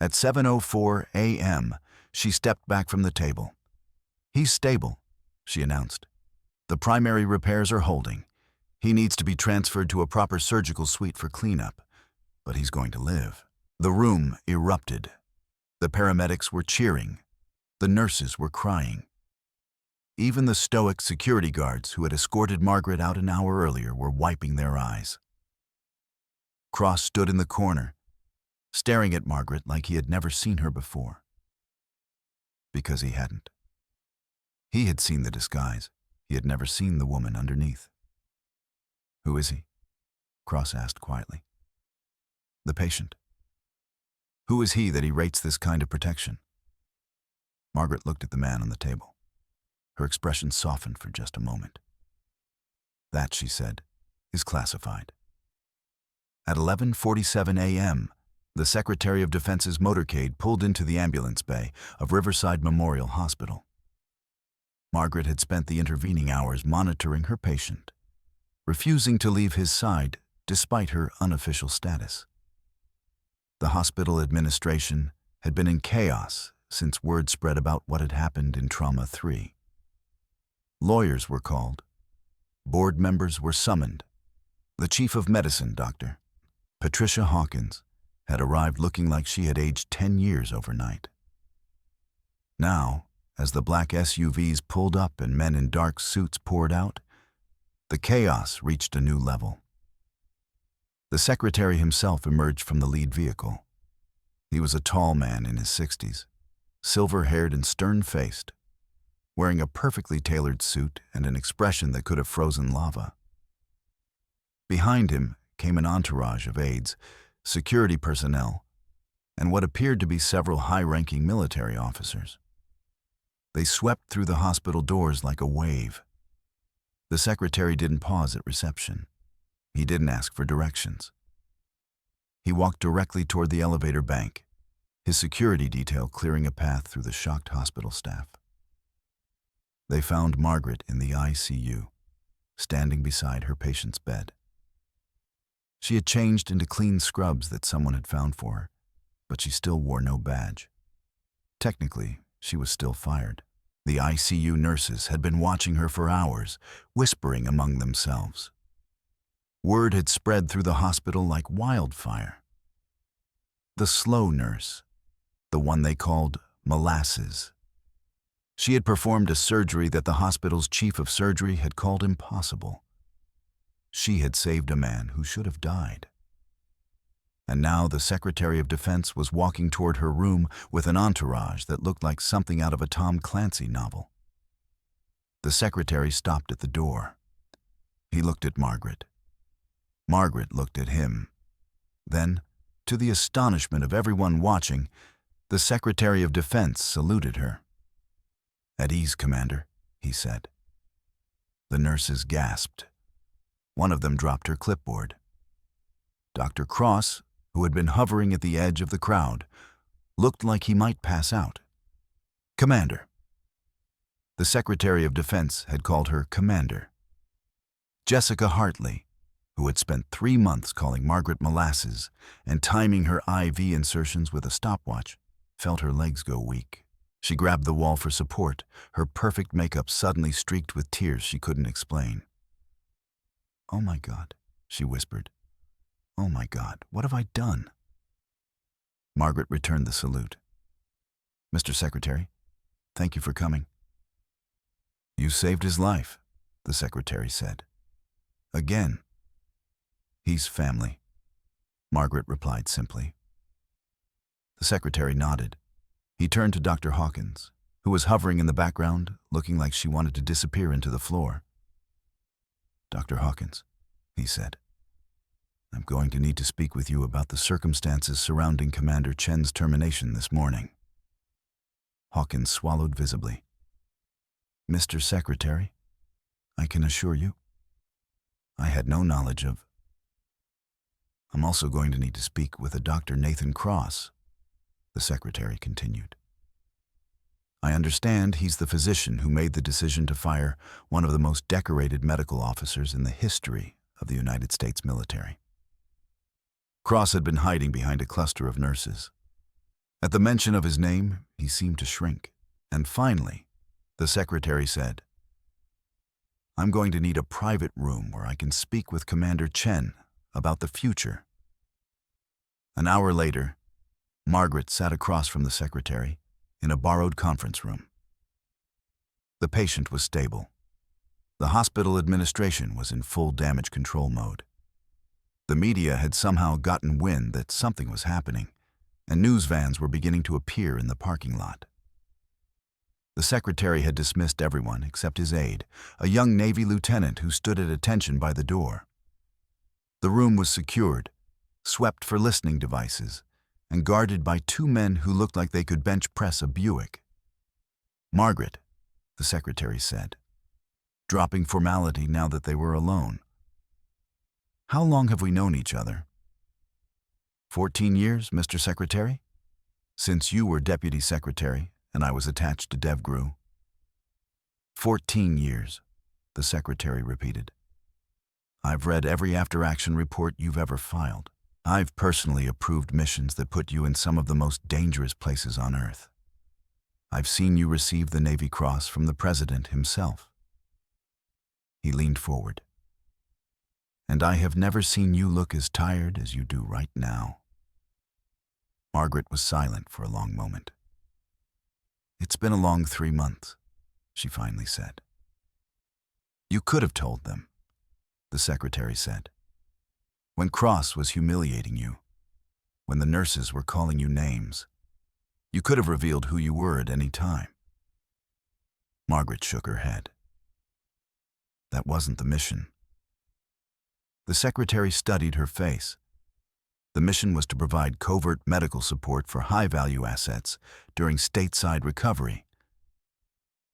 At 7:04 a.m., she stepped back from the table. "He's stable," she announced. "The primary repairs are holding. He needs to be transferred to a proper surgical suite for cleanup, but he's going to live." The room erupted. The paramedics were cheering. The nurses were crying. Even the stoic security guards who had escorted Margaret out an hour earlier were wiping their eyes. Cross stood in the corner, staring at Margaret like he had never seen her before. Because he hadn't. He had seen the disguise. He had never seen the woman underneath. "Who is he?" Cross asked quietly. "The patient. Who is he that he rates this kind of protection?" Margaret looked at the man on the table. Her expression softened for just a moment. "That," she said, "is classified." At 11:47 a.m., the Secretary of Defense's motorcade pulled into the ambulance bay of Riverside Memorial Hospital. Margaret had spent the intervening hours monitoring her patient, refusing to leave his side despite her unofficial status. The hospital administration had been in chaos since word spread about what had happened in Trauma 3. Lawyers were called. Board members were summoned. The chief of medicine, Dr. Patricia Hawkins, had arrived looking like she had aged 10 years overnight. Now, as the black SUVs pulled up and men in dark suits poured out, the chaos reached a new level. The secretary himself emerged from the lead vehicle. He was a tall man in his 60s, silver-haired and stern-faced, wearing a perfectly tailored suit and an expression that could have frozen lava. Behind him came an entourage of aides, security personnel, and what appeared to be several high-ranking military officers. They swept through the hospital doors like a wave. The secretary didn't pause at reception. He didn't ask for directions. He walked directly toward the elevator bank, his security detail clearing a path through the shocked hospital staff. They found Margaret in the ICU, standing beside her patient's bed. She had changed into clean scrubs that someone had found for her, but she still wore no badge. Technically, she was still fired. The ICU nurses had been watching her for hours, whispering among themselves. Word had spread through the hospital like wildfire. The slow nurse, the one they called Molasses. She had performed a surgery that the hospital's chief of surgery had called impossible. She had saved a man who should have died. And now the Secretary of Defense was walking toward her room with an entourage that looked like something out of a Tom Clancy novel. The secretary stopped at the door. He looked at Margaret. Margaret looked at him. Then, to the astonishment of everyone watching, the Secretary of Defense saluted her. "At ease, Commander," he said. The nurses gasped. One of them dropped her clipboard. Dr. Cross, who had been hovering at the edge of the crowd, looked like he might pass out. "Commander." The Secretary of Defense had called her Commander. Jessica Hartley, who had spent 3 months calling Margaret Molasses and timing her IV insertions with a stopwatch, felt her legs go weak. She grabbed the wall for support, her perfect makeup suddenly streaked with tears she couldn't explain. "Oh my God," she whispered. "Oh my God, what have I done?" Margaret returned the salute. "Mr. Secretary, thank you for coming." "You saved his life," the secretary said. "Again." "He's family," Margaret replied simply. The secretary nodded. He turned to Dr. Hawkins, who was hovering in the background, looking like she wanted to disappear into the floor. "Dr. Hawkins," he said, "I'm going to need to speak with you about the circumstances surrounding Commander Chen's termination this morning." Hawkins swallowed visibly. "Mr. Secretary, I can assure you, I had no knowledge of... I'm also going to need to speak with a Dr. Nathan Cross," the secretary continued. "I understand he's the physician who made the decision to fire one of the most decorated medical officers in the history of the United States military." Cross had been hiding behind a cluster of nurses. At the mention of his name, he seemed to shrink. And finally, the secretary said, "I'm going to need a private room where I can speak with Commander Chen about the future." An hour later, Margaret sat across from the secretary in a borrowed conference room. The patient was stable. The hospital administration was in full damage control mode. The media had somehow gotten wind that something was happening, and news vans were beginning to appear in the parking lot. The secretary had dismissed everyone except his aide, a young Navy lieutenant who stood at attention by the door. The room was secured, swept for listening devices, and guarded by 2 men who looked like they could bench press a Buick. "Margaret," the secretary said, dropping formality now that they were alone. "How long have we known each other?" 14 years, Mr. Secretary, since you were Deputy Secretary and I was attached to DevGru." 14 years, the secretary repeated. "I've read every after-action report you've ever filed. I've personally approved missions that put you in some of the most dangerous places on Earth. I've seen you receive the Navy Cross from the President himself." He leaned forward. "And I have never seen you look as tired as you do right now." Margaret was silent for a long moment. "It's been a long 3 months," she finally said. "You could have told them," the secretary said. "When Cross was humiliating you, when the nurses were calling you names, you could have revealed who you were at any time." Margaret shook her head. "That wasn't the mission." The secretary studied her face. The mission was to provide covert medical support for high-value assets during stateside recovery.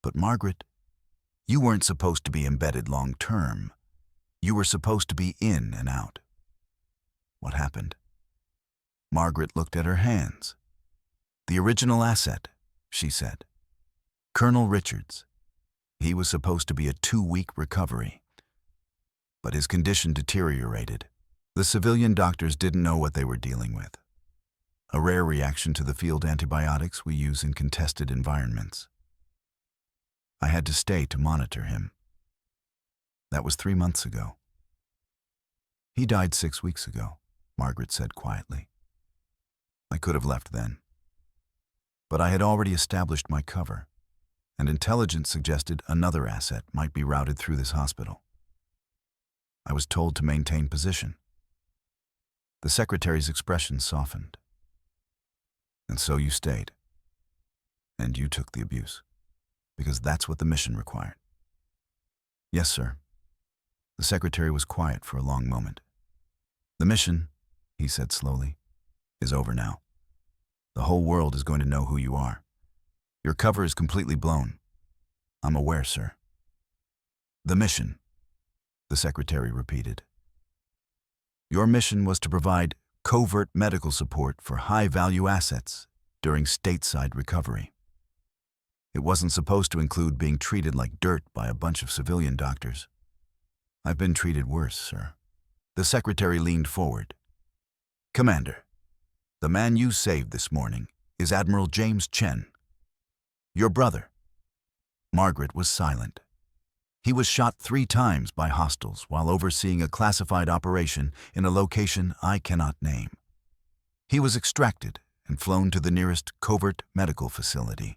"But Margaret, you weren't supposed to be embedded long-term. You were supposed to be in and out." "What happened?" Margaret looked at her hands. "The original asset," she said. "Colonel Richards. He was supposed to be a 2-week recovery. But his condition deteriorated. The civilian doctors didn't know what they were dealing with. A rare reaction to the field antibiotics we use in contested environments. I had to stay to monitor him. That was 3 months ago." "He died 6 weeks ago," Margaret said quietly. "I could have left then. But I had already established my cover, and intelligence suggested another asset might be routed through this hospital. I was told to maintain position." The secretary's expression softened. "And so you stayed. And you took the abuse, because that's what the mission required." "Yes, sir." The secretary was quiet for a long moment. "The mission," he said slowly, "is over now. The whole world is going to know who you are. Your cover is completely blown. I'm aware, sir." "The mission," the secretary repeated. "Your mission was to provide covert medical support for high-value assets during stateside recovery. It wasn't supposed to include being treated like dirt by a bunch of civilian doctors. I've been treated worse, sir." The secretary leaned forward. "Commander, the man you saved this morning is Admiral James Chen. Your brother." Margaret was silent. "He was shot 3 times by hostiles while overseeing a classified operation in a location I cannot name. He was extracted and flown to the nearest covert medical facility,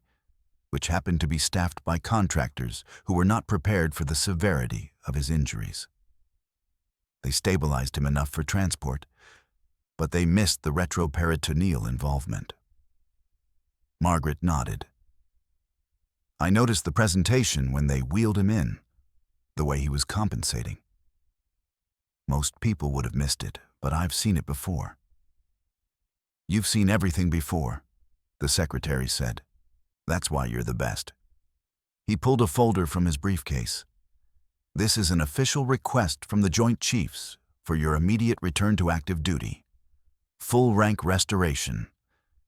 which happened to be staffed by contractors who were not prepared for the severity of his injuries. They stabilized him enough for transport, but they missed the retroperitoneal involvement." Margaret nodded. "I noticed the presentation when they wheeled him in, the way he was compensating. Most people would have missed it, but I've seen it before." "You've seen everything before," the secretary said. "That's why you're the best." He pulled a folder from his briefcase. "This is an official request from the Joint Chiefs for your immediate return to active duty. Full rank restoration.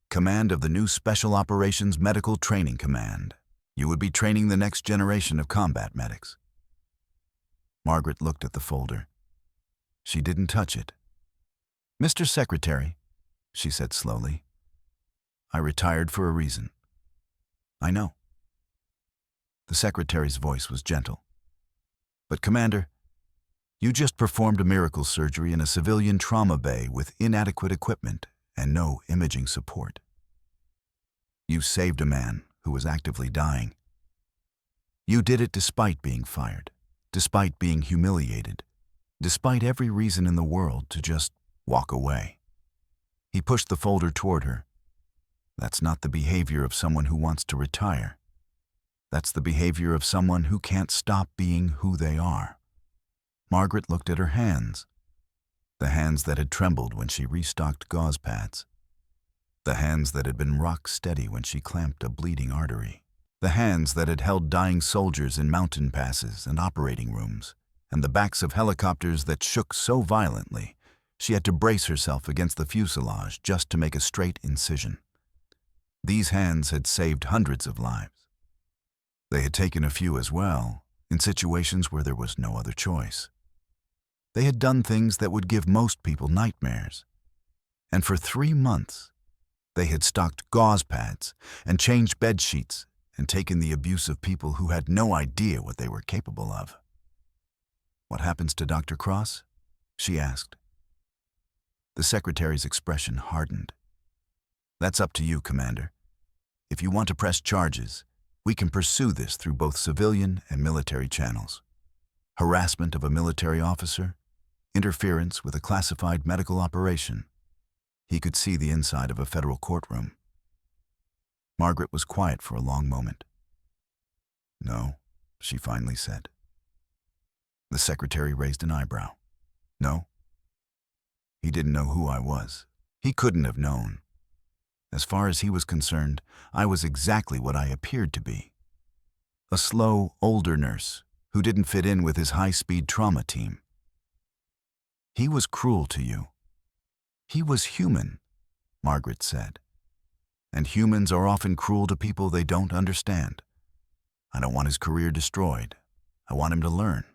Command of the new Special Operations Medical Training Command. You would be training the next generation of combat medics." Margaret looked at the folder. She didn't touch it. "Mr. Secretary," she said slowly, "I retired for a reason." "I know." The secretary's voice was gentle. "But Commander, you just performed a miracle surgery in a civilian trauma bay with inadequate equipment and no imaging support. You saved a man who was actively dying. You did it despite being fired, despite being humiliated, despite every reason in the world to just walk away." He pushed the folder toward her. "That's not the behavior of someone who wants to retire. That's the behavior of someone who can't stop being who they are." Margaret looked at her hands, the hands that had trembled when she restocked gauze pads, the hands that had been rock steady when she clamped a bleeding artery, the hands that had held dying soldiers in mountain passes and operating rooms, and the backs of helicopters that shook so violently she had to brace herself against the fuselage just to make a straight incision. These hands had saved hundreds of lives. They had taken a few as well, in situations where there was no other choice. They had done things that would give most people nightmares. And for 3 months, They had stocked gauze pads and changed bed sheets and taken the abuse of people who had no idea what they were capable of. "What happens to Dr. Cross?" she asked. The secretary's expression hardened. "That's up to you, Commander. If you want to press charges, we can pursue this through both civilian and military channels. Harassment of a military officer, interference with a classified medical operation." He could see the inside of a federal courtroom. Margaret was quiet for a long moment. "No," she finally said. The secretary raised an eyebrow. "No?" He didn't know who I was. He couldn't have known. As far as he was concerned, I was exactly what I appeared to be. A slow, older nurse who didn't fit in with his high-speed trauma team. "He was cruel to you." "He was human," Margaret said. "And humans are often cruel to people they don't understand. I don't want his career destroyed. I want him to learn."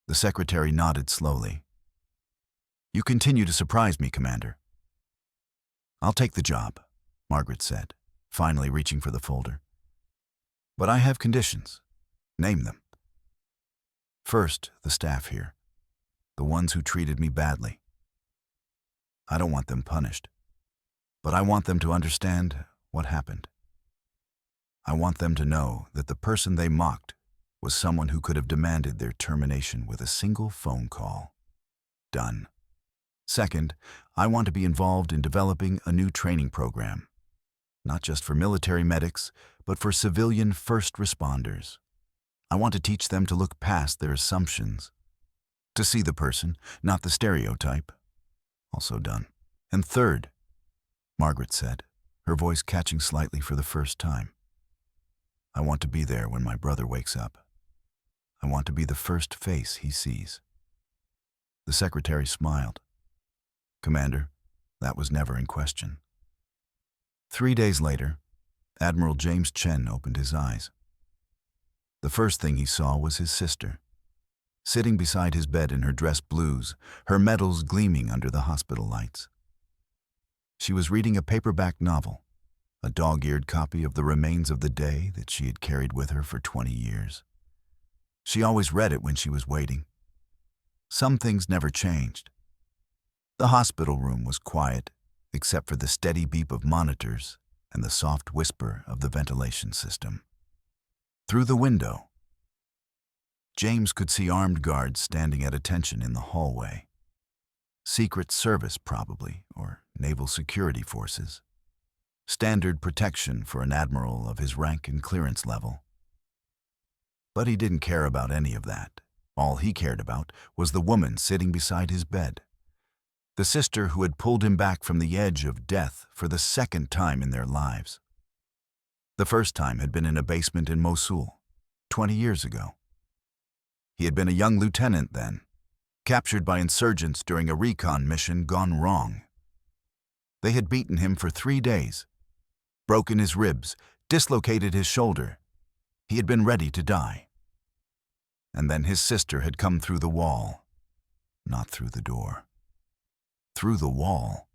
The secretary nodded slowly. "You continue to surprise me, Commander." "I'll take the job," Margaret said, finally reaching for the folder. "But I have conditions. Name them." "First, the staff here. The ones who treated me badly. I don't want them punished, but I want them to understand what happened. I want them to know that the person they mocked was someone who could have demanded their termination with a single phone call. Done. Second, I want to be involved in developing a new training program, not just for military medics, but for civilian first responders. I want to teach them to look past their assumptions, to see the person, not the stereotype. Also done. And third, Margaret said, her voice catching slightly for the first time, I want to be there when my brother wakes up. I want to be the first face he sees. The secretary smiled. Commander, that was never in question. 3 days later, Admiral James Chen opened his eyes. The first thing he saw was his sister, sitting beside his bed in her dress blues, her medals gleaming under the hospital lights. She was reading a paperback novel, a dog-eared copy of The Remains of the Day that she had carried with her for 20 years. She always read it when she was waiting. Some things never changed. The hospital room was quiet, except for the steady beep of monitors and the soft whisper of the ventilation system. Through the window, James could see armed guards standing at attention in the hallway. Secret Service, probably, or Naval Security Forces. Standard protection for an admiral of his rank and clearance level. But he didn't care about any of that. All he cared about was the woman sitting beside his bed. The sister who had pulled him back from the edge of death for the second time in their lives. The first time had been in a basement in Mosul, 20 years ago. He had been a young lieutenant then, captured by insurgents during a recon mission gone wrong. They had beaten him for 3 days, broken his ribs, dislocated his shoulder. He had been ready to die. And then his sister had come through the wall, not through the door. Through the wall.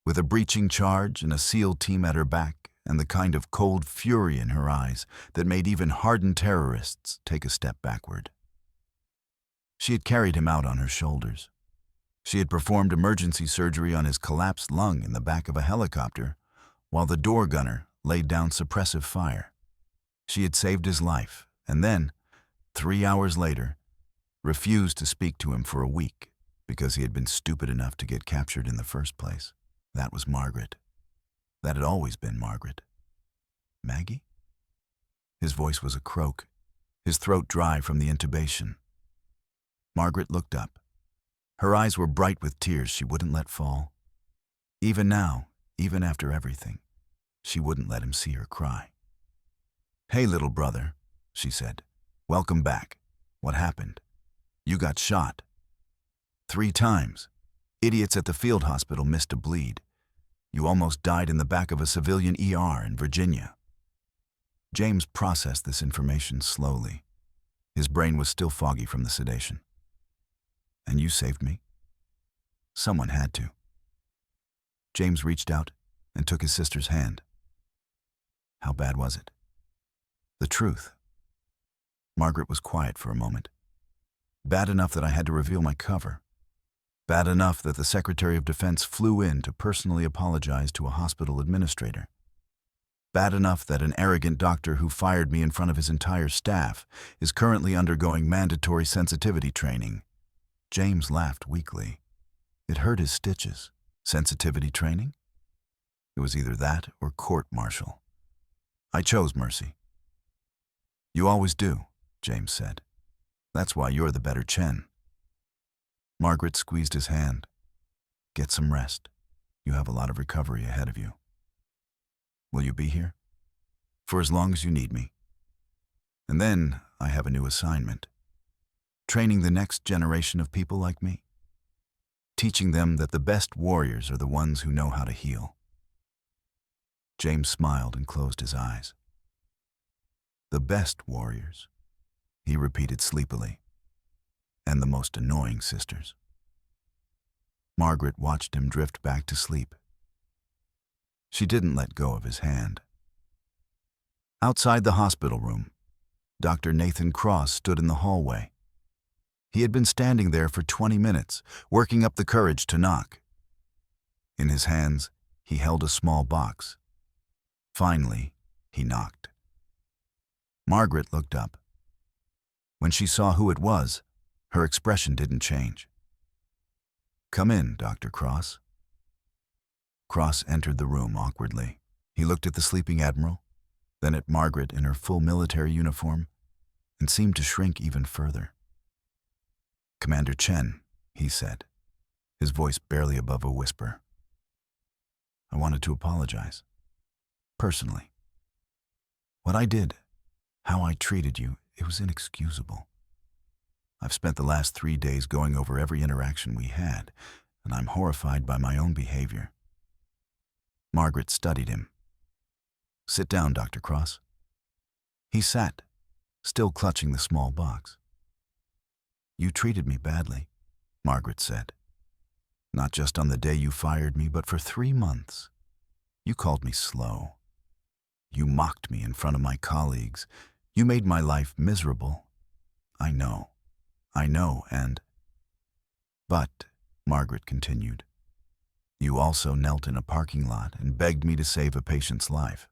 With a breaching charge and a SEAL team at her back, and the kind of cold fury in her eyes that made even hardened terrorists take a step backward. She had carried him out on her shoulders. She had performed emergency surgery on his collapsed lung in the back of a helicopter, while the door gunner laid down suppressive fire. She had saved his life, and then, 3 hours later, refused to speak to him for a week because he had been stupid enough to get captured in the first place. That was Margaret. That had always been Margaret. Maggie? His voice was a croak, his throat dry from the intubation. Margaret looked up. Her eyes were bright with tears she wouldn't let fall. Even now, even after everything, she wouldn't let him see her cry. Hey, little brother, she said. Welcome back. What happened? You got shot. 3 times. Idiots at the field hospital missed a bleed. You almost died in the back of a civilian ER in Virginia. James processed this information slowly. His brain was still foggy from the sedation. And you saved me? Someone had to. James reached out and took his sister's hand. How bad was it? The truth. Margaret was quiet for a moment. Bad enough that I had to reveal my cover. Bad enough that the Secretary of Defense flew in to personally apologize to a hospital administrator. Bad enough that an arrogant doctor who fired me in front of his entire staff is currently undergoing mandatory sensitivity training. James laughed weakly. It hurt his stitches. Sensitivity training? It was either that or court-martial. I chose mercy. You always do, James said. That's why you're the better Chen. Margaret squeezed his hand. Get some rest. You have a lot of recovery ahead of you. Will you be here? For as long as you need me. And then I have a new assignment. Training the next generation of people like me. Teaching them that the best warriors are the ones who know how to heal. James smiled and closed his eyes. The best warriors, he repeated sleepily. And the most annoying sisters. Margaret watched him drift back to sleep. She didn't let go of his hand. Outside the hospital room, Dr. Nathan Cross stood in the hallway. He had been standing there for 20 minutes, working up the courage to knock. In his hands, he held a small box. Finally, he knocked. Margaret looked up. When she saw who it was, her expression didn't change. Come in, Dr. Cross. Cross entered the room awkwardly. He looked at the sleeping admiral, then at Margaret in her full military uniform, and seemed to shrink even further. Commander Chen, he said, his voice barely above a whisper. I wanted to apologize. Personally. What I did, how I treated you, it was inexcusable. I've spent the last 3 days going over every interaction we had, and I'm horrified by my own behavior. Margaret studied him. Sit down, Dr. Cross. He sat, still clutching the small box. You treated me badly, Margaret said. Not just on the day you fired me, but for 3 months. You called me slow. You mocked me in front of my colleagues. You made my life miserable. I know, and... But, Margaret continued, you also knelt in a parking lot and begged me to save a patient's life.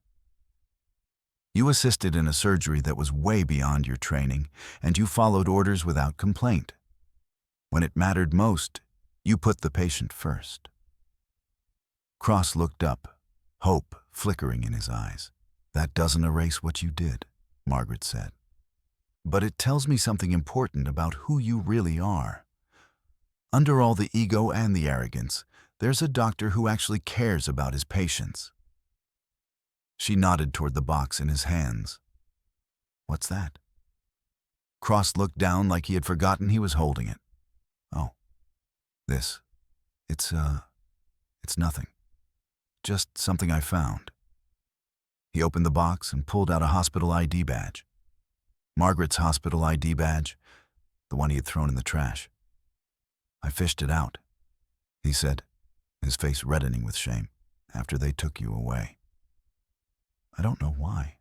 You assisted in a surgery that was way beyond your training, and you followed orders without complaint. When it mattered most, you put the patient first. Cross looked up, hope flickering in his eyes. That doesn't erase what you did, Margaret said. But it tells me something important about who you really are. Under all the ego and the arrogance, there's a doctor who actually cares about his patients. She nodded toward the box in his hands. What's that? Cross looked down like he had forgotten he was holding it. Oh, this. It's nothing. Just something I found. He opened the box and pulled out a hospital ID badge. Margaret's hospital ID badge, the one he had thrown in the trash. I fished it out, he said, his face reddening with shame, after they took you away. I don't know why.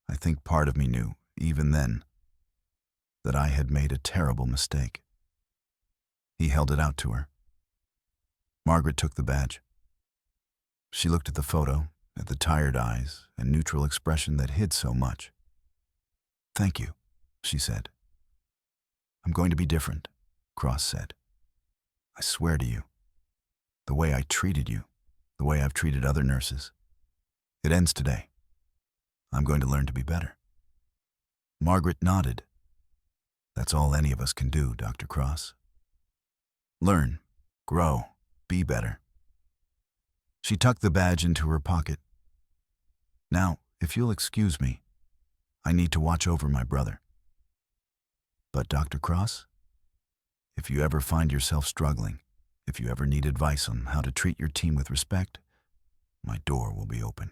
I think part of me knew, even then, that I had made a terrible mistake. He held it out to her. Margaret took the badge. She looked at the photo, at the tired eyes and neutral expression that hid so much. Thank you, she said. I'm going to be different, Cross said. I swear to you. The way I treated you, the way I've treated other nurses. It ends today. I'm going to learn to be better. Margaret nodded. That's all any of us can do, Dr. Cross. Learn, grow, be better. She tucked the badge into her pocket. Now, if you'll excuse me, I need to watch over my brother. But Dr. Cross, if you ever find yourself struggling, if you ever need advice on how to treat your team with respect, my door will be open.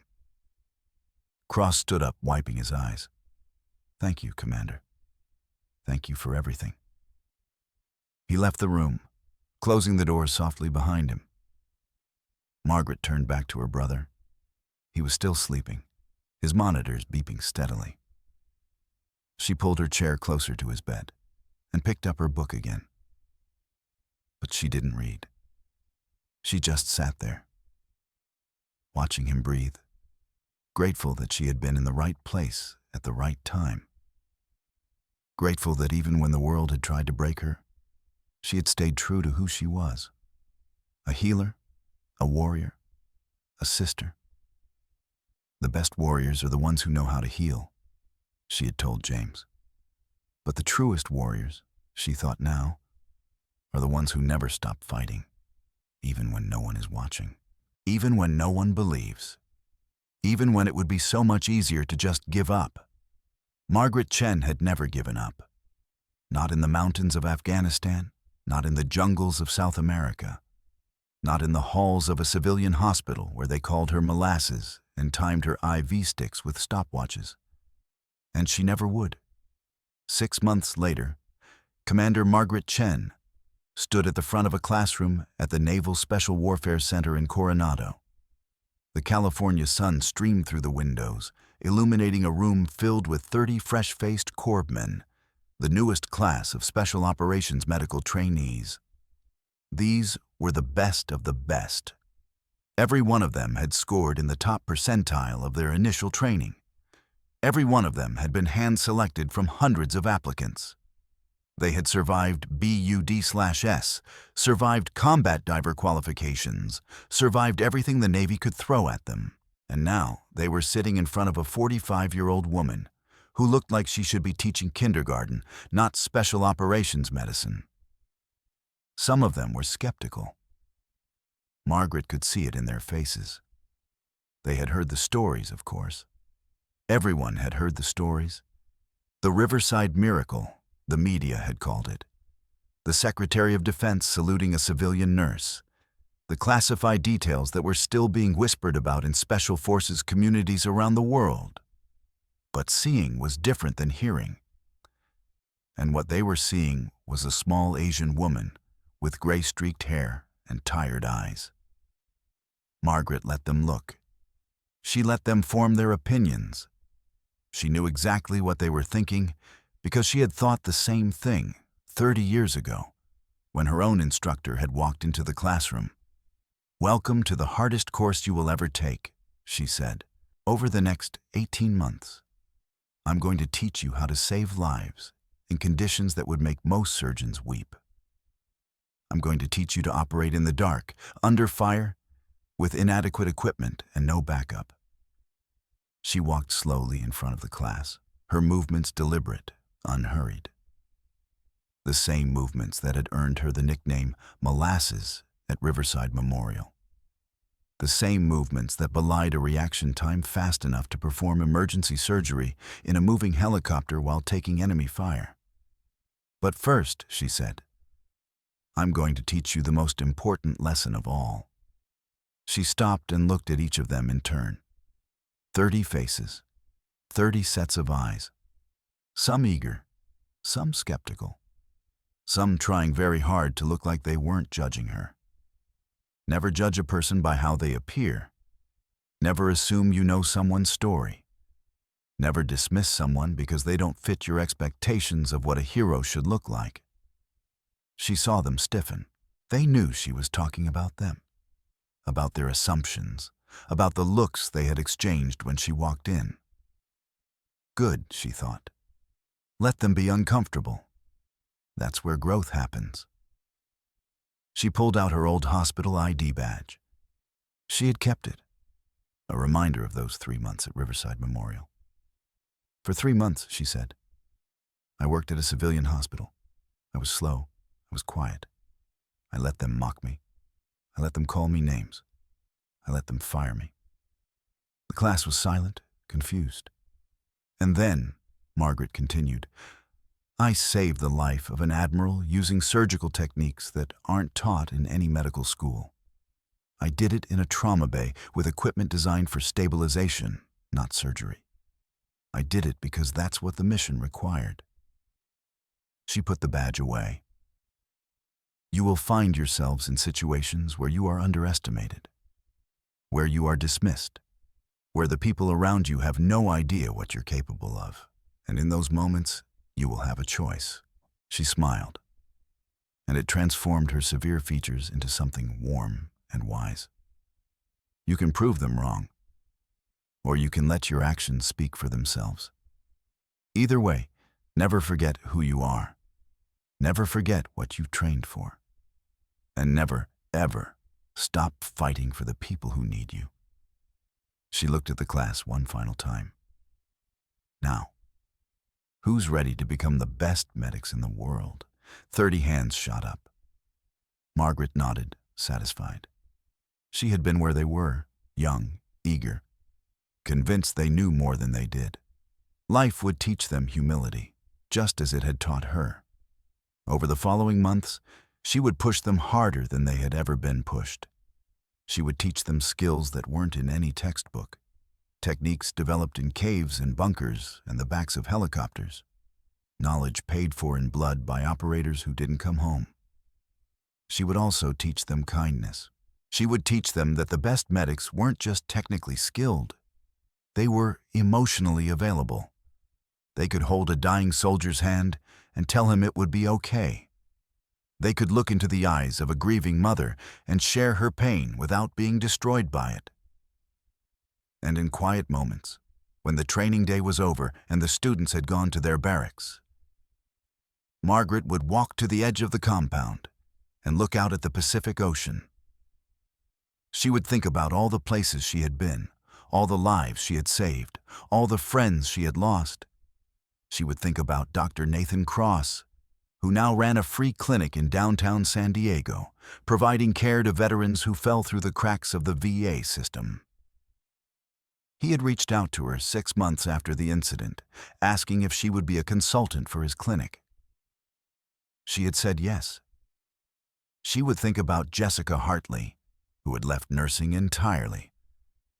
Cross stood up, wiping his eyes. Thank you, Commander. Thank you for everything. He left the room, closing the door softly behind him. Margaret turned back to her brother. He was still sleeping, his monitors beeping steadily. She pulled her chair closer to his bed and picked up her book again. But she didn't read. She just sat there, watching him breathe, grateful that she had been in the right place at the right time. Grateful that even when the world had tried to break her, she had stayed true to who she was. A healer, a warrior, a sister. The best warriors are the ones who know how to heal, she had told James. But the truest warriors, she thought now, are the ones who never stop fighting, even when no one is watching, even when no one believes, even when it would be so much easier to just give up. Margaret Chen had never given up. Not in the mountains of Afghanistan, not in the jungles of South America, not in the halls of a civilian hospital where they called her Molasses and timed her IV sticks with stopwatches. And she never would. 6 months later, Commander Margaret Chen stood at the front of a classroom at the Naval Special Warfare Center in Coronado. The California sun streamed through the windows, illuminating a room filled with 30 fresh-faced corpsmen, the newest class of Special Operations medical trainees. These were the best of the best. Every one of them had scored in the top percentile of their initial training. Every one of them had been hand-selected from hundreds of applicants. They had survived BUD/S, survived combat diver qualifications, survived everything the Navy could throw at them. And now they were sitting in front of a 45-year-old woman who looked like she should be teaching kindergarten, not special operations medicine. Some of them were skeptical. Margaret could see it in their faces. They had heard the stories, of course. Everyone had heard the stories. The Riverside Miracle, the media had called it. The Secretary of Defense saluting a civilian nurse. The classified details that were still being whispered about in special forces communities around the world. But seeing was different than hearing. And what they were seeing was a small Asian woman with gray-streaked hair and tired eyes. Margaret let them look. She let them form their opinions. She knew exactly what they were thinking because she had thought the same thing 30 years ago when her own instructor had walked into the classroom. "Welcome to the hardest course you will ever take," she said. "Over the next 18 months, I'm going to teach you how to save lives in conditions that would make most surgeons weep. I'm going to teach you to operate in the dark, under fire, with inadequate equipment and no backup." She walked slowly in front of the class, her movements deliberate, unhurried. The same movements that had earned her the nickname Molasses at Riverside Memorial. The same movements that belied a reaction time fast enough to perform emergency surgery in a moving helicopter while taking enemy fire. "But first," she said, "I'm going to teach you the most important lesson of all." She stopped and looked at each of them in turn. 30 faces, 30 sets of eyes. Some eager, some skeptical, some trying very hard to look like they weren't judging her. Never judge a person by how they appear. Never assume you know someone's story. Never dismiss someone because they don't fit your expectations of what a hero should look like. She saw them stiffen. They knew she was talking about them, about their assumptions, about the looks they had exchanged when she walked in. Good, she thought. Let them be uncomfortable. That's where growth happens. She pulled out her old hospital ID badge. She had kept it, a reminder of those 3 months at Riverside Memorial. "For 3 months," she said, "I worked at a civilian hospital. I was slow. I was quiet. I let them mock me. I let them call me names. I let them fire me." The class was silent, confused. "And then," Margaret continued, "I saved the life of an admiral using surgical techniques that aren't taught in any medical school. I did it in a trauma bay with equipment designed for stabilization, not surgery. I did it because that's what the mission required." She put the badge away. "You will find yourselves in situations where you are underestimated. where you are dismissed, where the people around you have no idea what you're capable of. And in those moments, you will have a choice. She smiled, and it transformed her severe features into something warm and wise. You can prove them wrong, or you can let your actions speak for themselves. Either way, never forget who you are. Never forget what you've trained for. And never, ever stop fighting for the people who need you. She looked at the class one final time. Now, who's ready to become the best medics in the world? 30 hands shot up. Margaret nodded, satisfied. She had been where they were, young, eager, convinced they knew more than they did. Life would teach them humility, just as it had taught her. Over the following months, she would push them harder than they had ever been pushed. She would teach them skills that weren't in any textbook, techniques developed in caves and bunkers and the backs of helicopters, knowledge paid for in blood by operators who didn't come home. She would also teach them kindness. She would teach them that the best medics weren't just technically skilled, they were emotionally available. They could hold a dying soldier's hand and tell him it would be okay. They could look into the eyes of a grieving mother and share her pain without being destroyed by it. And in quiet moments, when the training day was over and the students had gone to their barracks, Margaret would walk to the edge of the compound and look out at the Pacific Ocean. She would think about all the places she had been, all the lives she had saved, all the friends she had lost. She would think about Dr. Nathan Cross, who now ran a free clinic in downtown San Diego, providing care to veterans who fell through the cracks of the VA system. He had reached out to her 6 months after the incident, asking if she would be a consultant for his clinic. She had said yes. She would think about Jessica Hartley, who had left nursing entirely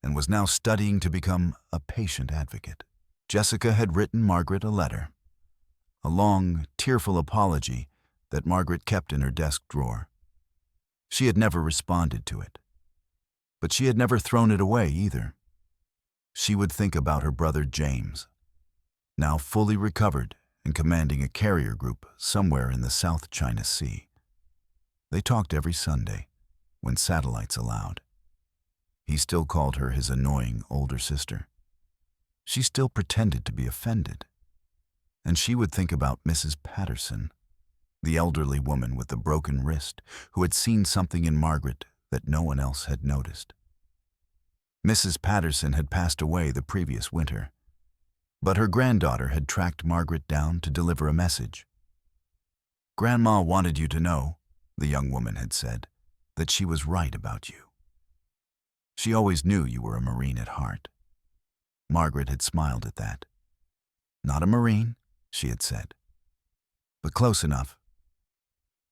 and was now studying to become a patient advocate. Jessica had written Margaret a letter, a long, tearful apology that Margaret kept in her desk drawer. She had never responded to it, but she had never thrown it away either. She would think about her brother James, now fully recovered and commanding a carrier group somewhere in the South China Sea. They talked every Sunday, when satellites allowed. He still called her his annoying older sister. She still pretended to be offended. And she would think about Mrs. Patterson, the elderly woman with the broken wrist, who had seen something in Margaret that no one else had noticed. Mrs. Patterson had passed away the previous winter, but her granddaughter had tracked Margaret down to deliver a message. "Grandma wanted you to know," the young woman had said, "that she was right about you. She always knew you were a Marine at heart." Margaret had smiled at that. "Not a Marine," she had said, "but close enough.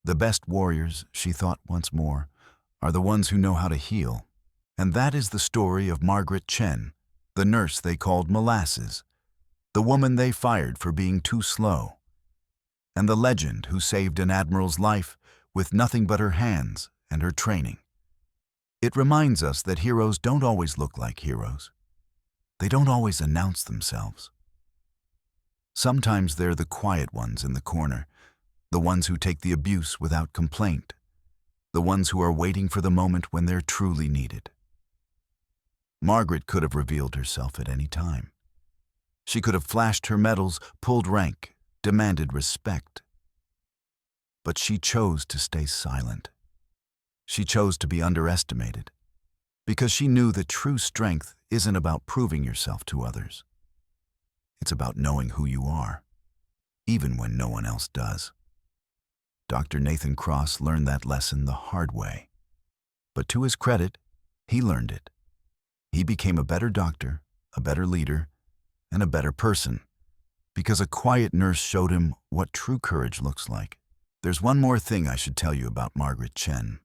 The best warriors," she thought once more, "are the ones who know how to heal." And that is the story of Margaret Chen, the nurse they called Molasses, the woman they fired for being too slow, and the legend who saved an admiral's life with nothing but her hands and her training. It reminds us that heroes don't always look like heroes. They don't always announce themselves. Sometimes they're the quiet ones in the corner, the ones who take the abuse without complaint, the ones who are waiting for the moment when they're truly needed. Margaret could have revealed herself at any time. She could have flashed her medals, pulled rank, demanded respect. But she chose to stay silent. She chose to be underestimated, because she knew that true strength isn't about proving yourself to others. It's about knowing who you are, even when no one else does. Dr. Nathan Cross learned that lesson the hard way. But to his credit, he learned it. He became a better doctor, a better leader, and a better person, because a quiet nurse showed him what true courage looks like. There's one more thing I should tell you about Margaret Chen.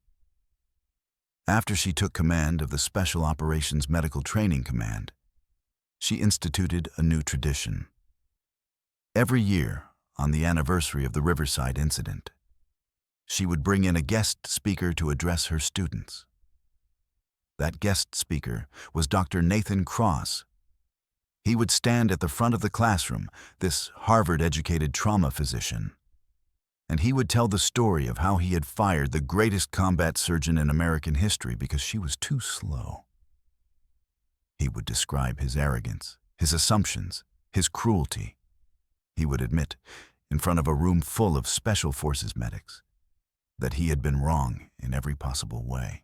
After she took command of the Special Operations Medical Training Command, she instituted a new tradition. Every year, on the anniversary of the Riverside incident, she would bring in a guest speaker to address her students. That guest speaker was Dr. Nathan Cross. He would stand at the front of the classroom, this Harvard-educated trauma physician, and he would tell the story of how he had fired the greatest combat surgeon in American history because she was too slow. He would describe his arrogance, his assumptions, his cruelty. He would admit, in front of a room full of Special Forces medics, that he had been wrong in every possible way.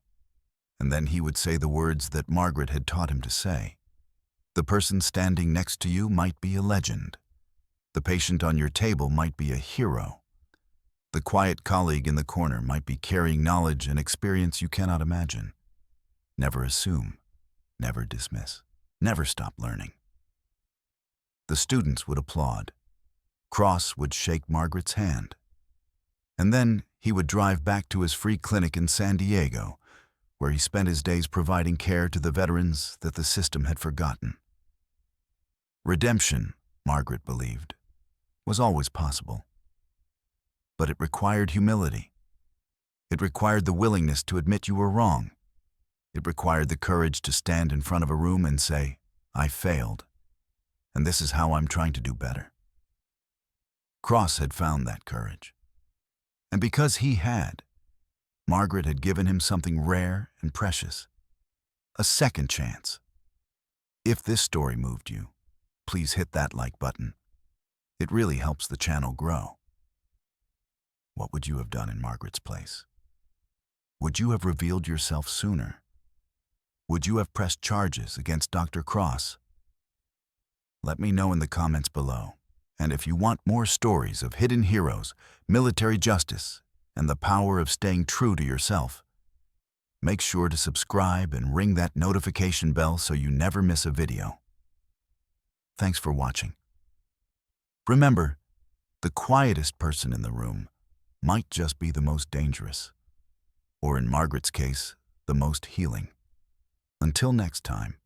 And then he would say the words that Margaret had taught him to say. The person standing next to you might be a legend. The patient on your table might be a hero. The quiet colleague in the corner might be carrying knowledge and experience you cannot imagine. Never assume, never dismiss, never stop learning. The students would applaud. Cross would shake Margaret's hand. And then he would drive back to his free clinic in San Diego, where he spent his days providing care to the veterans that the system had forgotten. Redemption, Margaret believed, was always possible. But it required humility. It required the willingness to admit you were wrong. It required the courage to stand in front of a room and say, I failed, and this is how I'm trying to do better. Cross had found that courage. And because he had, Margaret had given him something rare and precious, a second chance. If this story moved you, please hit that like button. It really helps the channel grow. What would you have done in Margaret's place? Would you have revealed yourself sooner? Would you have pressed charges against Dr. Cross? Let me know in the comments below. And if you want more stories of hidden heroes, military justice, and the power of staying true to yourself, make sure to subscribe and ring that notification bell so you never miss a video. Thanks for watching. Remember, the quietest person in the room might just be the most dangerous, or in Margaret's case, the most healing. Until next time.